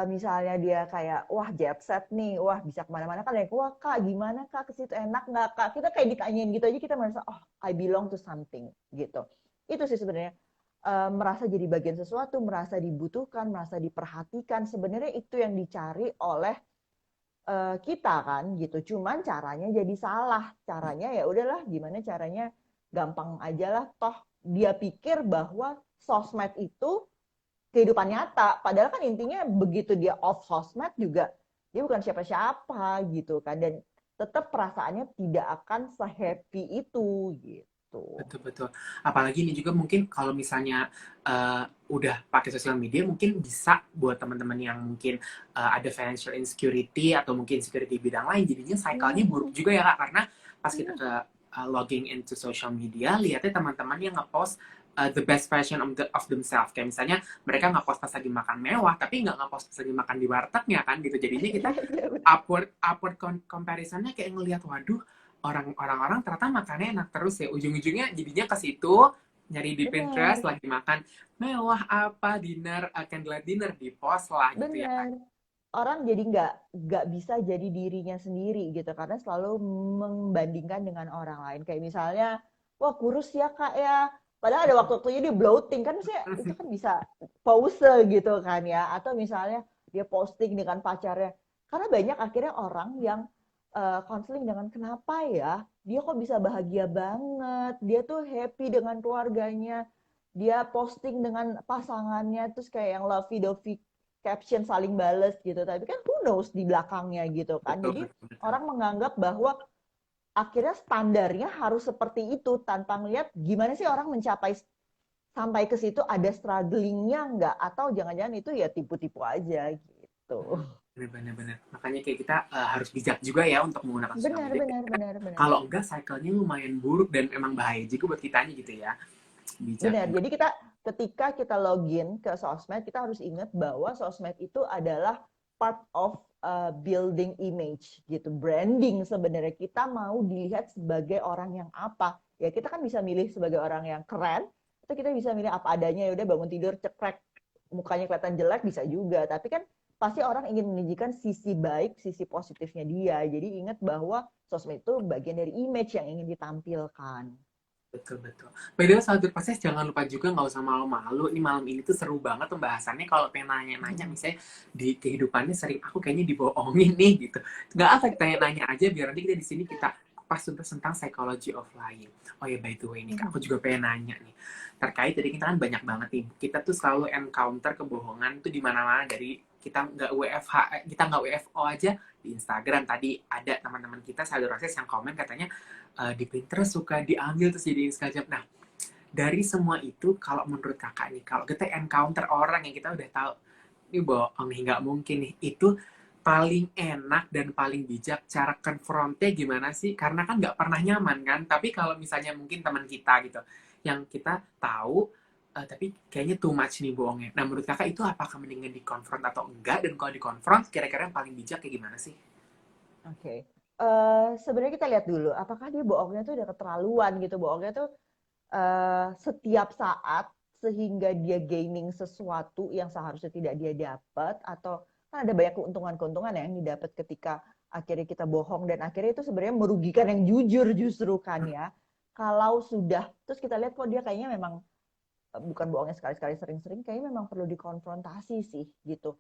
misalnya dia kayak wah jet set nih, wah bisa kemana-mana kan, kayak wah kak gimana kak ke situ enak nggak kak, kita kayak ditanyain gitu aja kita merasa oh I belong to something gitu. Itu sih sebenarnya merasa jadi bagian sesuatu, merasa dibutuhkan, merasa diperhatikan. Sebenarnya itu yang dicari oleh kita kan gitu. Cuman caranya jadi salah. Caranya ya udahlah gimana caranya, gampang aja lah, toh dia pikir bahwa sosmed itu kehidupan nyata. Padahal kan intinya begitu dia off sosmed juga dia bukan siapa-siapa gitu kan, dan tetap perasaannya tidak akan sehappy itu gitu. Betul betul. Apalagi ini juga mungkin kalau misalnya udah pakai sosial media, mungkin bisa buat teman-teman yang mungkin ada financial insecurity atau mungkin security bidang lain, jadinya cycle-nya buruk juga ya Kak, karena pas kita ke logging into social media, lihatnya teman-teman yang ngepost the best version of themselves. Kayak misalnya mereka ngepost pas lagi makan mewah, tapi nggak ngepost pas lagi makan di wartegnya kan gitu. Jadinya kita upward comparisonnya kayak ngelihat, waduh, orang-orang ternyata makannya enak terus ya, ujung-ujungnya jadinya ke situ nyari di Pinterest Benar, lagi makan mewah apa dinner, candlelight dinner di post lah gitu ya. benar. Orang jadi nggak bisa jadi dirinya sendiri gitu karena selalu membandingkan dengan orang lain. Kayak misalnya, wah kurus ya kak ya. Padahal ada waktu-waktunya dia bloating kan, maksudnya itu kan bisa pause gitu kan ya. Atau misalnya dia posting dengan pacarnya. Karena banyak akhirnya orang yang konseling dengan kenapa ya dia kok bisa bahagia banget, dia tuh happy dengan keluarganya, dia posting dengan pasangannya terus kayak yang lovey-dovey caption saling bales gitu, tapi kan who knows di belakangnya gitu kan. Betul, Jadi betul, betul. orang menganggap bahwa akhirnya standarnya harus seperti itu tanpa melihat gimana sih orang mencapai sampai ke situ, ada strugglingnya nggak, atau jangan-jangan itu ya tipu-tipu aja gitu. Benar-benar. Makanya kayak kita harus bijak juga ya untuk menggunakan sosial Benar, media. benar, benar, benar. Kalau enggak, cycle-nya lumayan buruk dan emang bahaya juga buat kitanya gitu ya. Bijak. Benar. Jadi kita ketika kita login ke sosmed, kita harus ingat bahwa sosmed itu adalah part of building image gitu, branding. Sebenarnya kita mau dilihat sebagai orang yang apa. Ya kita kan bisa milih sebagai orang yang keren, atau kita bisa milih apa adanya, ya udah bangun tidur cekrek mukanya kelihatan jelek bisa juga. Tapi kan pasti orang ingin menunjukkan sisi baik, sisi positifnya dia. Jadi ingat bahwa sosmed itu bagian dari image yang ingin ditampilkan. Betul, betul. By the way, Sahabat Proses, jangan lupa juga nggak usah malu-malu. Ini malam ini tuh seru banget pembahasannya. Kalau pengen nanya-nanya, misalnya di kehidupannya sering aku kayaknya dibohongin nih gitu. Nggak apa, tanya-nanya aja biar nanti kita di sini kita pas tuntas tentang psychology of lying. Oh ya, by the way nih Kak, aku juga pengen nanya nih. Terkait tadi kita kan banyak banget nih. Kita tuh selalu encounter kebohongan tuh di mana-mana, dari kita nggak WFH, kita nggak WFO aja di Instagram. Tadi ada teman-teman kita Sahabat Proses yang komen katanya di Pinterest suka diambil terus jadi sekajap. Nah, dari semua itu, kalau menurut kakak nih, kalau kita encounter orang yang kita udah tahu ini bohong nih, nggak mungkin nih, itu paling enak dan paling bijak cara konfrontnya gimana sih? Karena kan nggak pernah nyaman kan. Tapi kalau misalnya mungkin teman kita gitu, yang kita tahu tapi kayaknya too much nih bohongnya. Nah, menurut kakak itu apakah mendingan dikonfront atau enggak? Dan kalau dikonfront, kira-kira yang paling bijak kayak gimana sih? Oke. Sebenarnya kita lihat dulu, apakah dia bohongnya tuh udah keterlaluan gitu, bohongnya tuh setiap saat sehingga dia gaining sesuatu yang seharusnya tidak dia dapat, atau kan ada banyak keuntungan-keuntungan yang didapat ketika akhirnya kita bohong, dan akhirnya itu sebenarnya merugikan yang jujur justru kan ya. Kalau sudah, terus kita lihat kok dia kayaknya memang bukan bohongnya sekali-sekali, sering-sering, kayaknya memang perlu dikonfrontasi sih gitu.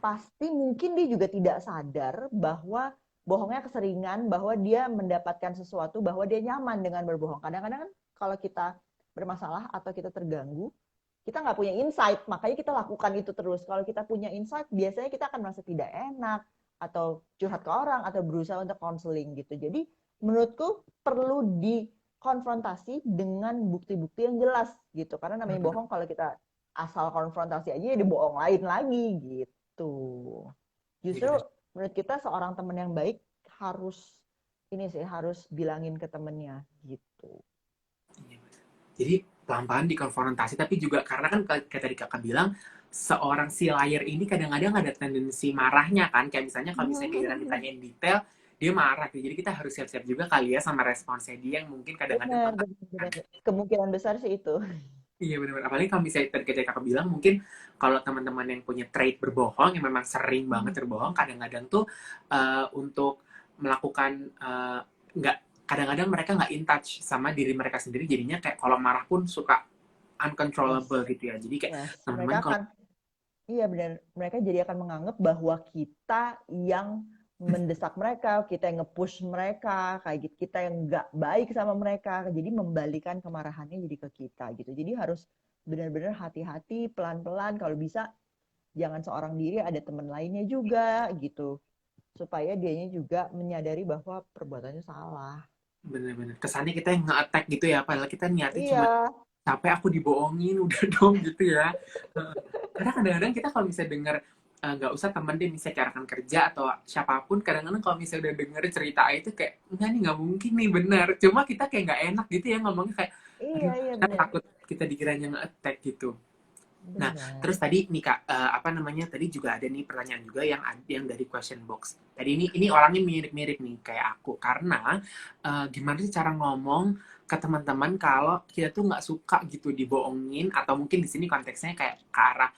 Pasti mungkin dia juga tidak sadar bahwa bohongnya keseringan, bahwa dia mendapatkan sesuatu, bahwa dia nyaman dengan berbohong. Kadang-kadang kan kalau kita bermasalah atau kita terganggu, kita nggak punya insight, makanya kita lakukan itu terus. Kalau kita punya insight, biasanya kita akan merasa tidak enak, atau curhat ke orang, atau berusaha untuk counseling gitu. Jadi menurutku perlu dikonfrontasi dengan bukti-bukti yang jelas gitu. Karena namanya bohong, kalau kita asal konfrontasi aja, ya dibohong lain lagi gitu. Justru menurut kita seorang teman yang baik harus ini sih, harus bilangin ke temennya gitu. Jadi pelan-pelan dikonfrontasi, tapi juga karena kan kayak tadi kakak bilang, seorang si liar ini kadang-kadang ada tendensi marahnya kan, kayak misalnya kalau misalnya kita ditanyain detail, dia marah gitu. Jadi kita harus siap-siap juga kali ya sama responsnya dia yang mungkin kadang-kadang Benar, bakal benar, benar. Kemungkinan besar sih itu. iya benar-benar. Apalagi kalau misalnya tadi kayak kakak bilang, mungkin kalau teman-teman yang punya trait berbohong, yang memang sering banget berbohong, kadang-kadang tuh untuk melakukan nggak kadang-kadang mereka nggak in touch sama diri mereka sendiri, jadinya kayak kalau marah pun suka Yes, uncontrollable gitu ya. Jadi kayak yes. teman-teman Mereka kalau akan, iya benar, mereka jadi akan menganggap bahwa kita yang mendesak mereka, kita yang nge-push mereka, kayak gitu, kita yang nggak baik sama mereka, jadi membalikan kemarahannya jadi ke kita gitu. Jadi harus benar-benar hati-hati, pelan-pelan, kalau bisa jangan seorang diri, ada teman lainnya juga gitu, supaya dianya juga menyadari bahwa perbuatannya salah. bener-bener kesannya kita yang nge-attack gitu ya, padahal kita niatnya cuma Iya, capek aku dibohongin udah dong gitu ya. Karena kadang-kadang kita kalau misalnya denger nggak usah temen deh misalnya kayak rekan kerja atau siapapun, kadang-kadang kalau misalnya udah denger cerita itu kayak enggak nih, nggak mungkin nih bener, cuma kita kayak nggak enak gitu ya ngomongnya, kayak iya, aduh iya kita benar, takut kita dikiranya nge-attack gitu. Nah, benar. terus tadi nih Kak, apa namanya? Tadi juga ada nih pertanyaan juga yang dari question box. Tadi ini orangnya mirip-mirip nih kayak aku, karena gimana sih cara ngomong ke teman-teman kalau kita tuh nggak suka gitu dibohongin, atau mungkin di sini konteksnya kayak ke arah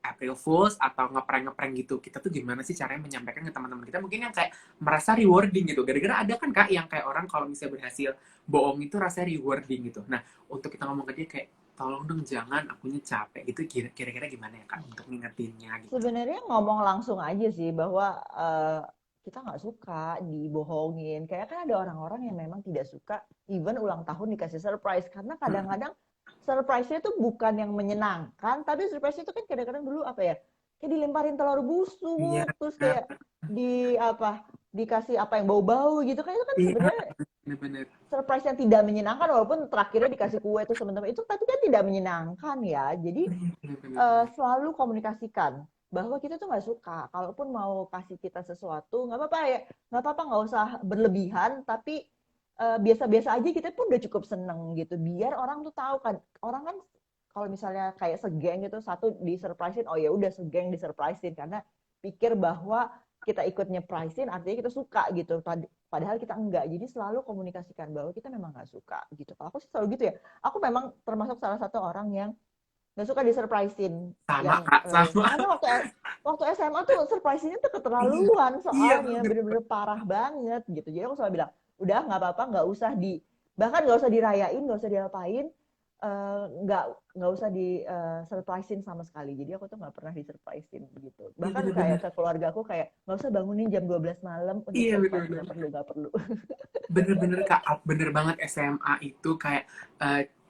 April Fools atau ngeprank-ngeprank gitu. Kita tuh gimana sih caranya menyampaikan ke teman-teman kita mungkin yang kayak merasa rewarding gitu. Gara-gara ada kan Kak yang kayak orang kalau misalnya berhasil bohong itu rasanya rewarding gitu. Nah, untuk kita ngomong ke dia kayak tolong dong jangan, akunya capek gitu, kira-kira gimana ya Kak untuk ngingetinnya gitu. Sebenarnya ngomong langsung aja sih bahwa kita nggak suka dibohongin. Kayak kan ada orang-orang yang memang tidak suka even ulang tahun dikasih surprise, karena Hmm, kadang-kadang surprise-nya tuh bukan yang menyenangkan, tapi surprise itu kan kadang-kadang dulu apa ya? Kayak dilemparin telur iya, busuk, terus kayak di apa? Dikasih apa yang bau-bau gitu kan, itu kan iya, sebenarnya bener-bener, surprise yang tidak menyenangkan, walaupun terakhirnya dikasih kue tuh teman-teman itu, tapi kan tidak menyenangkan ya. Jadi bener-bener, selalu komunikasikan bahwa kita tuh nggak suka. Kalaupun mau kasih kita sesuatu, nggak apa-apa ya, nggak apa-apa, nggak usah berlebihan, tapi biasa-biasa aja kita pun udah cukup seneng gitu. Biar orang tuh tahu kan, orang kan kalau misalnya kayak segeng gitu, satu disurprisein, oh ya udah segeng disurprisein karena pikir bahwa kita ikut nyeprisein artinya kita suka gitu. Padahal kita enggak. Jadi selalu komunikasikan bahwa kita memang nggak suka gitu. Kalau aku sih selalu gitu ya. Aku memang termasuk salah satu orang yang nggak suka disurprisein, sama yang Kak, sama, karena waktu SMA tuh surprise-nya tuh iya, keterlaluan, iya soalnya banget, bener-bener parah banget gitu. Jadi aku selalu bilang udah nggak apa-apa, nggak usah bahkan nggak usah dirayain, nggak usah diapain, nggak usah di surprisein sama sekali. Jadi aku tuh nggak pernah disurprisein begitu, iya bahkan bener-bener, kayak ke keluarga aku kayak nggak usah bangunin jam 12 malam untuk iya surprise, bener-bener, nggak perlu, nggak perlu. bener-bener Kak, bener banget SMA itu kayak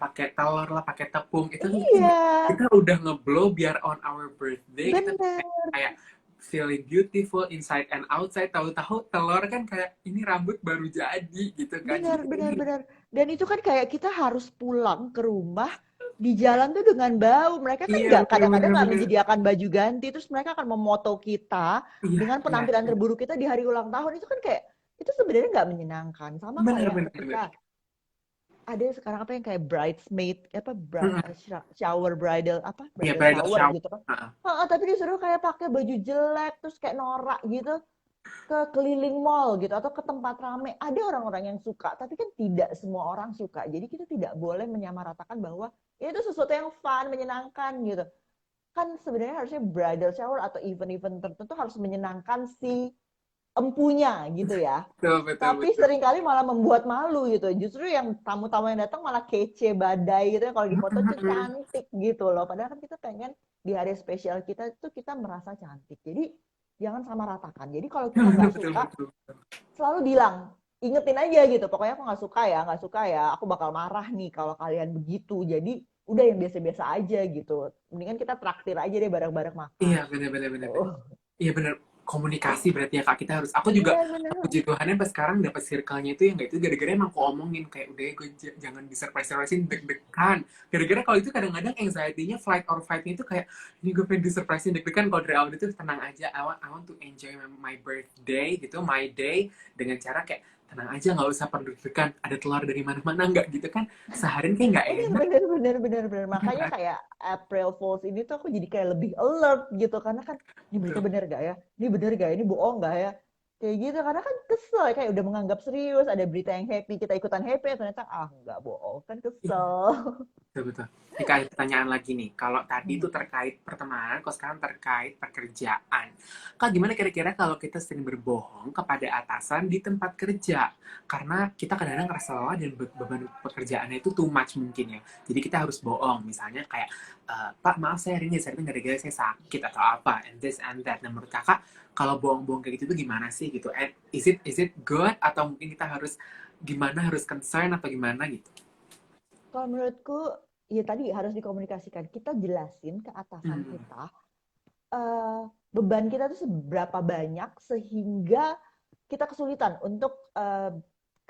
pakai telur lah, pakai tepung, itu kita, Iya, kita udah ngeblow biar on our birthday kita bener. kayak feeling beautiful inside and outside, tahu-tahu telur kan kayak ini rambut baru jadi gitu kan, jadi Benar, kayak benar, ini benar. Dan itu kan kayak kita harus pulang ke rumah di jalan tuh dengan bau. Mereka kan iya nggak, kadang-kadang bener-bener nggak bener, menyediakan baju ganti, terus mereka akan memoto kita iya dengan iya penampilan iya. terburuk kita di hari ulang tahun. Itu kan kayak itu sebenarnya nggak menyenangkan. Sama Bener kayak bener bener. ketika ada sekarang apa yang kayak bridesmaid, apa Mm-mm. shower bridal, apa Iya, bridal bridal shower shower. gitu kan. Heeh. Tapi disuruh kayak pakai baju jelek, terus kayak norak gitu ke keliling mall gitu atau ke tempat rame. Ada orang-orang yang suka, tapi kan tidak semua orang suka. Jadi kita tidak boleh menyamaratakan bahwa ya itu sesuatu yang fun, menyenangkan gitu. Kan sebenarnya harusnya bridal shower atau event-event tertentu harus menyenangkan si empunya gitu ya. Betul betul Tapi betul. seringkali malah membuat malu gitu. Justru yang tamu-tamu yang datang malah kece badai gitu ya. Kalau di foto tuh Mm-mm. cantik gitu loh. Padahal kan kita pengen di hari spesial kita itu kita merasa cantik. Jadi jangan sama ratakan. Jadi kalau kita Betul nggak betul suka, betul. selalu bilang, ingetin aja gitu. Pokoknya aku nggak suka ya, nggak suka ya. Aku bakal marah nih kalau kalian begitu. Jadi udah yang biasa-biasa aja gitu. Mendingan kita traktir aja deh bareng-bareng Iya makan bener bener bener. gitu. Iya bener, komunikasi berarti ya Kak, kita harus, aku juga Bener-bener. puji Tuhannya pas sekarang dapat circle-nya itu yang gak itu, gara-gara emang aku omongin kayak udah ya gue jangan disurprise-surprisein, deg-degan. Gara-gara kalau itu kadang-kadang anxiety-nya flight or fight-nya itu kayak ini gue pengen disurprisein, deg-degan. Kalau dari awal itu tenang aja, I want to enjoy my birthday gitu, my day, dengan cara kayak tenang aja, nggak usah perlu deg-degan, ada telur dari mana-mana, nggak gitu kan, seharian kayak nggak Bener, enak. bener, bener, bener, bener. Iya Makanya kan? kayak April Fools ini tuh aku jadi kayak lebih alert gitu. Karena kan, ini berita Betul. bener gak ya? Ini bener gak ya? Ini bohong gak ya? Kayak gitu, karena kan kesel, kayak udah menganggap serius, ada berita yang happy, kita ikutan happy, ternyata nggak bohong, kan kesel. Betul, betul. Ini kayak pertanyaan lagi nih. Kalau tadi itu Hmm. terkait pertemanan, kalau sekarang terkait pekerjaan. Kak, gimana kira-kira kalau kita sering berbohong kepada atasan di tempat kerja? Karena kita kadang-kadang ngerasa lelah dan beban pekerjaannya itu too much mungkin ya. Jadi kita harus bohong. Misalnya kayak, Pak, maaf saya hari ini gara-gara saya sakit atau apa, and this and that. Nah, menurut kakak, kalau bohong-bohong kayak gitu tuh gimana sih gitu? And is it good? Atau mungkin kita harus gimana, harus concern atau gimana gitu? Kalau menurutku, ya tadi harus dikomunikasikan. Kita jelasin ke atasan Hmm. kita, beban kita tuh seberapa banyak sehingga kita kesulitan untuk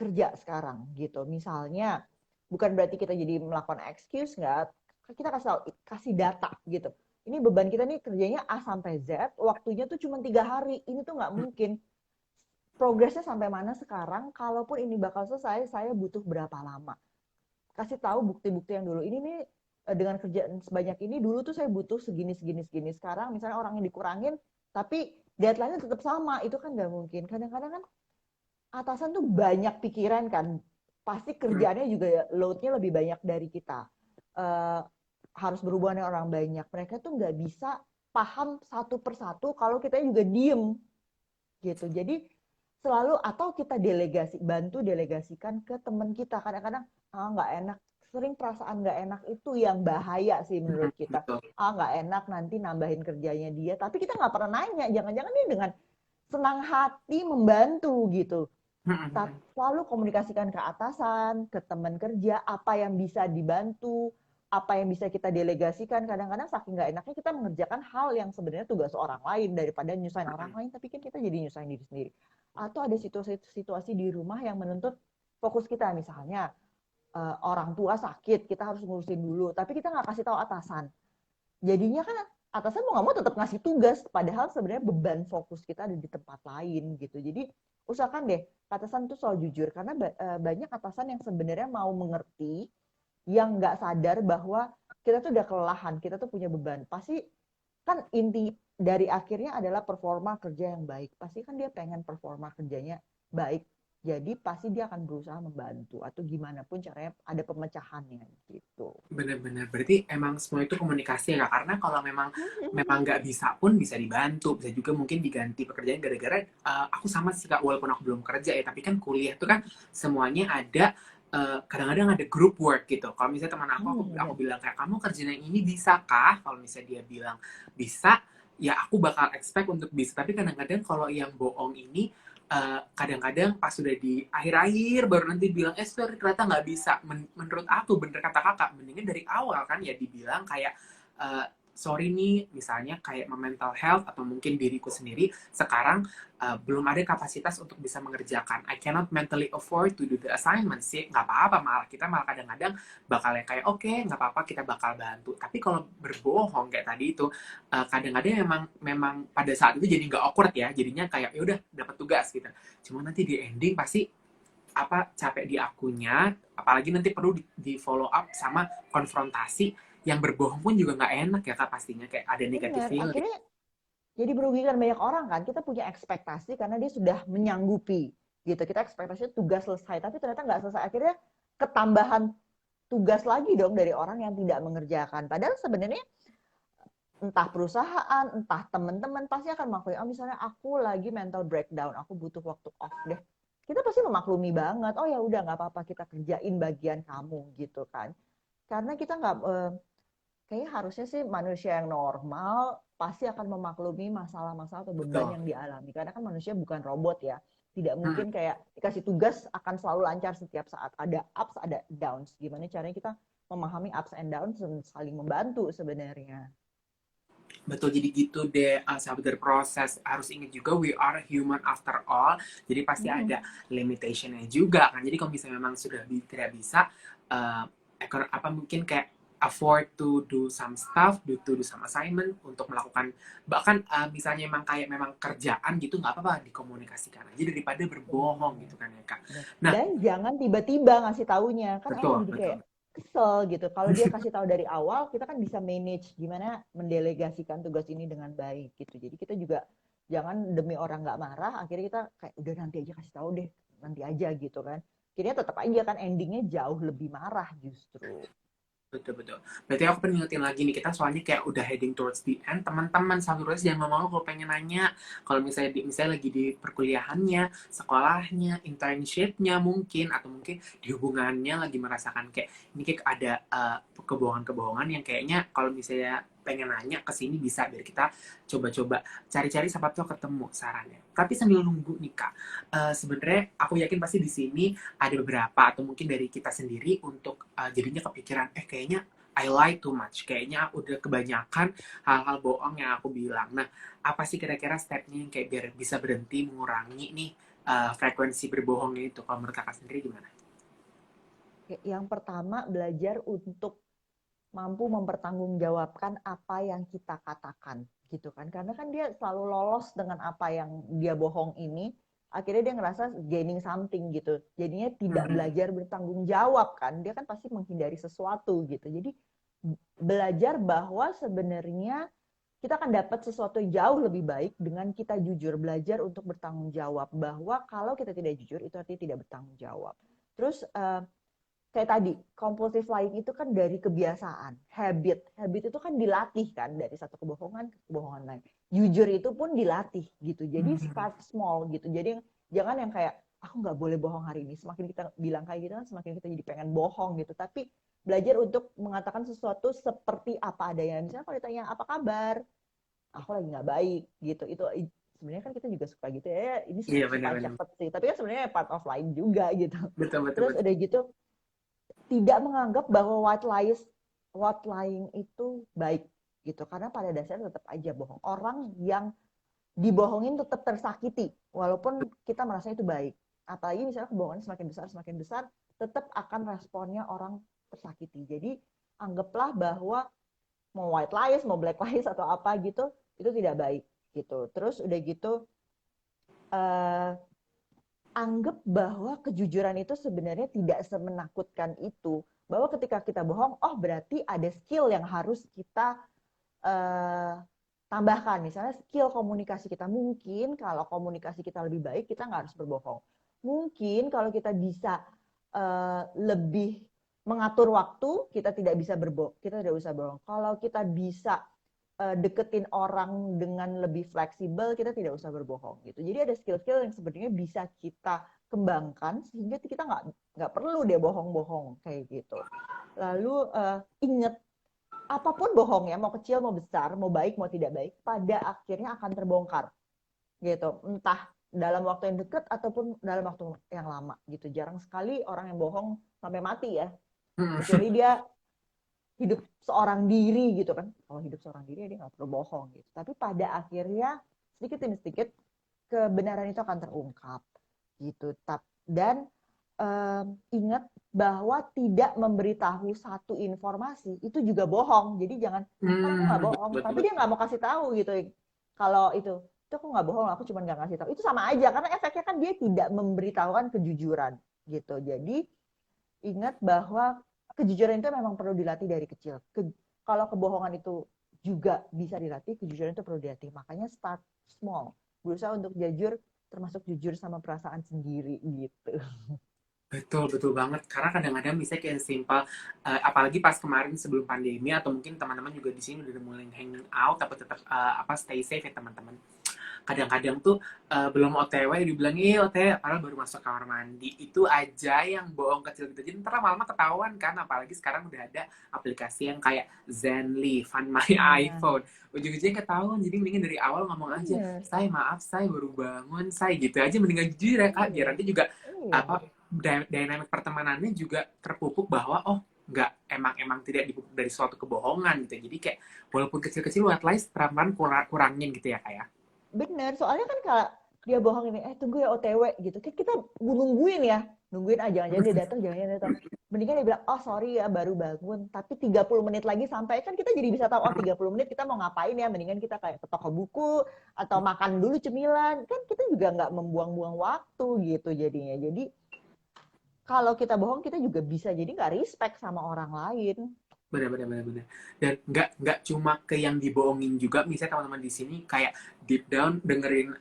kerja sekarang gitu. Misalnya, bukan berarti kita jadi melakukan excuse, nggak. Kita kasih data gitu. Ini beban kita nih kerjanya A sampai Z, waktunya tuh cuma 3 hari. Ini tuh nggak mungkin. Progresnya sampai mana sekarang? Kalaupun ini bakal selesai, saya butuh berapa lama? Kasih tahu bukti-bukti yang dulu. Ini nih dengan kerjaan sebanyak ini dulu tuh saya butuh segini segini segini. Sekarang misalnya orang yang dikurangin, tapi deadline-nya tetap sama. Itu kan nggak mungkin. Kadang-kadang kan atasan tuh banyak pikiran kan. Pasti kerjaannya juga load-nya lebih banyak dari kita. Eh, harus berhubungan dengan orang banyak. Mereka tuh nggak bisa paham satu persatu kalau kita juga diem gitu. Jadi selalu atau kita bantu delegasikan ke teman kita. Kadang-kadang nggak enak, sering perasaan nggak enak itu yang bahaya sih menurut kita. Betul. Nggak enak nanti nambahin kerjanya dia, tapi kita nggak pernah nanya. Jangan-jangan dia dengan senang hati membantu gitu. Selalu komunikasikan ke atasan, ke teman kerja, apa yang bisa dibantu, apa yang bisa kita delegasikan. Kadang-kadang saking nggak enaknya kita mengerjakan hal yang sebenarnya tugas orang lain daripada nyusahin orang lain, tapi kan kita jadi nyusahin diri sendiri. Atau ada situasi-situasi di rumah yang menuntut fokus kita, misalnya orang tua sakit, kita harus ngurusin dulu, tapi kita nggak kasih tahu atasan. Jadinya kan atasan mau nggak mau tetap ngasih tugas, padahal sebenarnya beban fokus kita ada di tempat lain gitu. Jadi usahakan deh atasan tuh soal jujur, karena banyak atasan yang sebenarnya mau mengerti, yang nggak sadar bahwa kita tuh udah kelelahan, kita tuh punya beban. Pasti kan inti dari akhirnya adalah performa kerja yang baik. Pasti kan dia pengen performa kerjanya baik. Jadi pasti dia akan berusaha membantu atau gimana pun caranya ada pemecahannya gitu. Benar-benar. Berarti emang semua itu komunikasi ya, Kak? Karena kalau memang memang nggak bisa pun bisa dibantu. Bisa juga mungkin diganti pekerjaan gara-gara aku sama sih, Kak, walaupun aku belum kerja ya, tapi kan kuliah itu kan semuanya ada kadang-kadang ada group work gitu. Kalau misalnya teman aku bilang kayak kamu kerjaan yang ini bisa kah? Kalau misalnya dia bilang bisa, ya aku bakal expect untuk bisa. Tapi kadang-kadang kalau yang bohong ini kadang-kadang pas sudah di akhir-akhir baru nanti bilang sorry ternyata nggak bisa. Menurut aku bener kata kakak, mendingan dari awal kan ya dibilang kayak sorry nih, misalnya kayak mental health atau mungkin diriku sendiri sekarang belum ada kapasitas untuk bisa mengerjakan. I cannot mentally afford to do the assignment sih. Nggak apa-apa, malah kita malah kadang-kadang bakal kayak oke, nggak apa-apa, kita bakal bantu. Tapi kalau berbohong kayak tadi itu kadang-kadang memang pada saat itu jadi nggak awkward ya, jadinya kayak ya udah dapat tugas gitu. Cuma nanti di ending pasti apa capek di akunya, apalagi nanti perlu di follow up sama konfrontasi yang berbohong pun juga nggak enak ya, Kak, pastinya kayak ada negatif Benar, feeling. akhirnya jadi merugikan banyak orang kan. Kita punya ekspektasi karena dia sudah menyanggupi gitu. Kita ekspektasinya tugas selesai, tapi ternyata nggak selesai. Akhirnya ketambahan tugas lagi dong dari orang yang tidak mengerjakan. Padahal sebenarnya entah perusahaan, entah teman-teman pasti akan mengakui, misalnya aku lagi mental breakdown, aku butuh waktu off deh. Kita pasti memaklumi banget, oh ya udah nggak apa-apa kita kerjain bagian kamu gitu kan. Karena kita nggak, kayaknya harusnya sih manusia yang normal pasti akan memaklumi masalah-masalah atau beban Betul. yang dialami. Karena kan manusia bukan robot ya. Tidak Hmm. mungkin kayak dikasih tugas akan selalu lancar setiap saat. Ada ups, ada downs. Gimana caranya kita memahami ups and downs dan saling membantu sebenarnya. Betul, jadi gitu deh, sahabat berproses. Harus ingat juga, we are human after all. Jadi pasti Hmm. ada limitationnya juga kan. Jadi kalau misalnya memang sudah tidak bisa, uh, apa mungkin kayak afford to do some stuff, to do some assignment untuk melakukan bahkan misalnya memang kayak memang kerjaan gitu nggak apa-apa dikomunikasikan aja daripada berbohong Benar. gitu kan ya, Kak. Benar. Nah, Dan jangan tiba-tiba ngasih taunya. Kan orang betul, jadi kayak betul. kesel gitu. Kalau dia kasih tahu dari awal, kita kan bisa manage gimana mendelegasikan tugas ini dengan baik gitu. Jadi kita juga Jangan demi orang nggak marah, akhirnya kita kayak udah nanti aja kasih tahu deh, nanti aja gitu kan. Akhirnya tetap aja kan endingnya jauh lebih marah justru. Betul, betul. Berarti aku pengen ngingetin lagi nih, kita soalnya kayak udah heading towards the end. Teman-teman, salurais jangan malu kalau pengen nanya. Kalau misalnya misalnya lagi di perkuliahannya, sekolahnya, internshipnya mungkin, atau mungkin di hubungannya lagi merasakan kayak, ini kayak ada kebohongan-kebohongan yang kayaknya kalau misalnya pengen nanya ke sini bisa, biar kita coba-coba cari-cari siapa tuh ketemu sarannya. Tapi sambil nunggu nih Kak, sebenarnya aku yakin pasti di sini ada beberapa atau mungkin dari kita sendiri untuk jadinya kepikiran kayaknya I lie too much, kayaknya udah kebanyakan hal-hal bohong yang aku bilang. Nah, apa sih kira-kira stepnya yang kayak biar bisa berhenti mengurangi nih frekuensi berbohongnya itu? Kalau menurut kakak sendiri gimana? Yang pertama, belajar untuk mampu mempertanggungjawabkan apa yang kita katakan gitu kan, karena kan dia selalu lolos dengan apa yang dia bohong ini, akhirnya dia ngerasa gaining something gitu, jadinya tidak Hmm. belajar bertanggung jawab kan, dia kan pasti menghindari sesuatu gitu. Jadi belajar bahwa sebenarnya kita akan dapat sesuatu yang jauh lebih baik dengan kita jujur, belajar untuk bertanggung jawab, bahwa kalau kita tidak jujur itu artinya tidak bertanggung jawab. Terus kayak tadi, compulsive lying itu kan dari kebiasaan, habit. Habit itu kan dilatih kan, dari satu kebohongan ke kebohongan lain. Jujur itu pun dilatih gitu. Jadi Hmm. start small gitu. Jadi jangan yang kayak, aku nggak boleh bohong hari ini. Semakin kita bilang kayak gitu kan, semakin kita jadi pengen bohong gitu. Tapi belajar untuk mengatakan sesuatu seperti apa adanya. Misalnya kalau ditanya, apa kabar? Aku lagi nggak baik gitu. Itu sebenarnya kan kita juga suka gitu ya. Ini Iya, supaya benar-benar. cepet sih. Tapi kan sebenarnya part of lying juga gitu. Betul, betul, Terus betul. udah gitu, tidak menganggap bahwa white lying itu baik gitu, karena pada dasarnya tetap aja bohong. Orang yang dibohongin tetap tersakiti walaupun kita merasa itu baik, apalagi misalnya kebohongan semakin besar tetap akan responnya orang tersakiti. Jadi anggaplah bahwa mau white lies mau black lies atau apa gitu itu tidak baik gitu. Terus udah gitu, eh, anggap bahwa kejujuran itu sebenarnya tidak semenakutkan itu. Bahwa ketika kita bohong, oh berarti ada skill yang harus kita uh, tambahkan. Misalnya skill komunikasi kita. Mungkin kalau komunikasi kita lebih baik, kita nggak harus berbohong. Mungkin kalau kita bisa lebih mengatur waktu, kita tidak bisa kita tidak usah bohong. Kalau kita bisa deketin orang dengan lebih fleksibel, kita tidak usah berbohong gitu. Jadi ada skill-skill yang sebenarnya bisa kita kembangkan sehingga kita nggak perlu deh bohong-bohong kayak gitu. Lalu ingat, apapun bohong ya, mau kecil mau besar, mau baik mau tidak baik, pada akhirnya akan terbongkar gitu. Entah dalam waktu yang dekat ataupun dalam waktu yang lama gitu. Jarang sekali orang yang bohong sampai mati ya. Hmm. Kecuali dia hidup seorang diri gitu kan. Kalau hidup seorang diri dia nggak perlu bohong gitu. Tapi pada akhirnya sedikit demi sedikit kebenaran itu akan terungkap gitu. Dan ingat bahwa tidak memberitahu satu informasi itu juga bohong. Jadi jangan, kan aku nggak Hmm. bohong, Betul, tapi betul. dia nggak mau kasih tahu gitu. Kalau itu aku nggak bohong, aku cuma nggak ngasih tahu. Itu sama aja karena efeknya kan dia tidak memberitahukan kejujuran gitu. Jadi ingat bahwa kejujuran itu memang perlu dilatih dari kecil. Kalau kebohongan itu juga bisa dilatih, kejujuran itu perlu dilatih. Makanya start small. Berusaha untuk jujur, termasuk jujur sama perasaan sendiri gitu. Betul, betul banget. Karena kadang-kadang bisa kayak simpel, apalagi pas kemarin sebelum pandemi atau mungkin teman-teman juga di sini udah mulai hanging out, tapi tetap stay safe ya teman-teman. Kadang-kadang tuh belum OTW dibilang OTW padahal baru masuk kamar mandi. Itu aja yang bohong kecil gitu. Jadi ntar lama-lama ketahuan kan, apalagi sekarang udah ada aplikasi yang kayak Zenly, Find My Nah, iPhone. Ujung-ujungnya ketahuan. Jadi mendingan dari awal ngomong aja, bener. "Saya maaf, saya baru bangun, saya," gitu aja mendingan jujur ya Kak, biar Iya, nanti juga iya. apa dynamic pertemanannya juga terpupuk bahwa nggak emang tidak dipupuk dari suatu kebohongan gitu. Jadi kayak walaupun kecil-kecil white lies pelan-pelan kurangin gitu ya kayak. Bener, soalnya kan kalau dia bohong ini, tunggu ya OTW gitu. Kan kita nungguin ya, nungguin jangan-jangan dia datang, jangan-jangan dia datang. Mendingan dia bilang, oh sorry ya baru bangun, tapi 30 menit lagi sampai, kan kita jadi bisa tahu, oh 30 menit kita mau ngapain ya, mendingan kita kayak ke toko buku, atau makan dulu cemilan, kan kita juga nggak membuang-buang waktu gitu jadinya. Jadi kalau kita bohong, kita juga bisa jadi nggak respect sama orang lain. Benar. Dan nggak cuma ke yang dibohongin juga, misalnya teman-teman di sini kayak deep down dengerin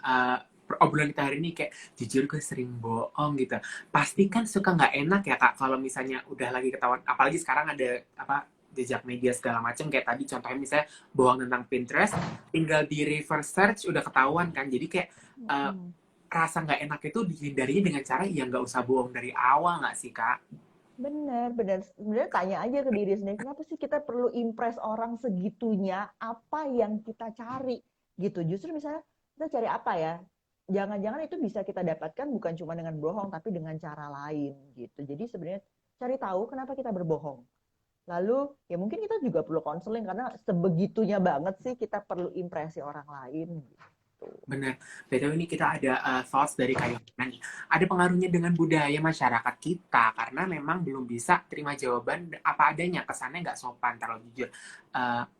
obrolan kita hari ini kayak jujur gue sering bohong gitu. Pasti kan suka nggak enak ya Kak kalau misalnya udah lagi ketahuan, apalagi sekarang ada apa jejak media segala macam kayak tadi contohnya misalnya bohong tentang Pinterest, tinggal di reverse search udah ketahuan kan. Jadi kayak eh, Mm. rasa nggak enak itu dihindarinya dengan cara ya nggak usah bohong dari awal nggak sih Kak? Bener, bener. Sebenarnya tanya aja ke diri sendiri, kenapa sih kita perlu impress orang segitunya? Apa yang kita cari? Gitu. Justru misalnya kita cari apa ya? Jangan-jangan itu bisa kita dapatkan bukan cuma dengan bohong, tapi dengan cara lain gitu. Jadi sebenarnya cari tahu kenapa kita berbohong. Lalu ya mungkin kita juga perlu konseling karena sebegitunya banget sih kita perlu impresi orang lain gitu. Benar. BTW ini kita ada thoughts dari Kayona nih. Ada pengaruhnya dengan budaya masyarakat kita karena memang belum bisa terima jawaban apa adanya. Kesannya nggak sopan, terlalu jujur.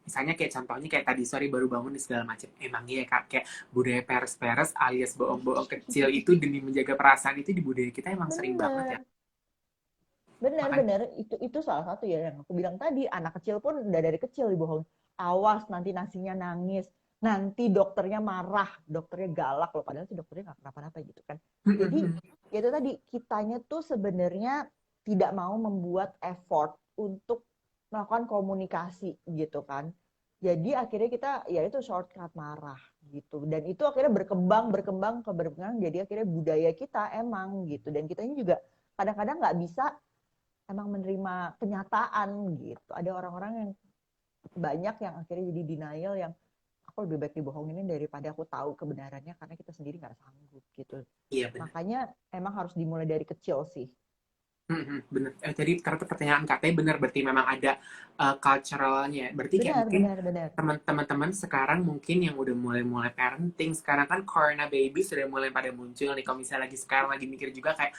Misalnya kayak contohnya kayak tadi sorry baru bangun di segala macam. Emang iya Kak, kayak budaya peres-peres alias bohong-bohong kecil itu demi menjaga perasaan itu di budaya kita emang sering banget ya. Bener. Bener, Makanya bener. Itu salah satu ya yang aku bilang tadi. Anak kecil pun udah dari kecil dibohong. Awas nanti nasinya nangis. Nanti dokternya marah. Dokternya galak loh. Padahal si dokternya nggak kenapa-napa gitu kan. Jadi ya itu tadi. Kitanya tuh sebenarnya tidak mau membuat effort untuk melakukan komunikasi gitu kan. Jadi akhirnya kita ya itu shortcut marah gitu. Dan itu akhirnya berkembang. Jadi akhirnya budaya kita emang gitu. Dan kitanya juga kadang-kadang nggak bisa emang menerima kenyataan gitu. Ada orang-orang yang banyak yang akhirnya jadi denial yang aku lebih baik dibohongin daripada aku tahu kebenarannya karena kita sendiri nggak sanggup gitu. iya benar. Makanya emang harus dimulai dari kecil sih. Bener. Tadi ternyata pertanyaan katanya benar berarti memang ada culturalnya. Berarti kayak Benar, mungkin benar, benar. teman-teman sekarang mungkin yang udah mulai-mulai parenting sekarang kan corona baby sudah mulai pada muncul nih kalau misalnya lagi sekarang lagi mikir juga kayak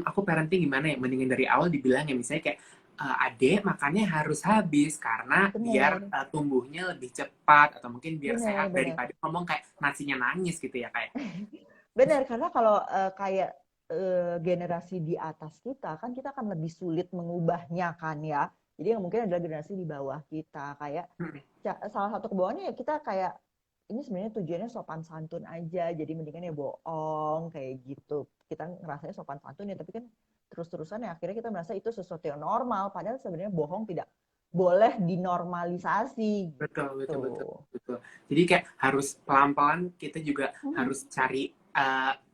aku parenting gimana ya mendingan dari awal dibilang ya misalnya kayak adek makannya harus habis karena biar Benar, tumbuhnya lebih cepat atau mungkin biar benar, sehat benar. daripada ngomong kayak nasinya nangis gitu ya kayak Benar, karena kalau kayak generasi di atas kita, kan kita akan lebih sulit mengubahnya kan ya. Jadi yang mungkin adalah generasi di bawah kita. Kayak salah satu kebohongannya ya kita kayak, ini sebenarnya tujuannya sopan santun aja, jadi mendingan ya bohong, kayak gitu. Kita ngerasanya sopan santun ya, tapi kan terus-terusan ya akhirnya kita merasa itu sesuatu yang normal, padahal sebenarnya bohong tidak boleh dinormalisasi betul, betul, gitu. betul, betul. Jadi kayak harus pelan-pelan kita juga Hmm, harus cari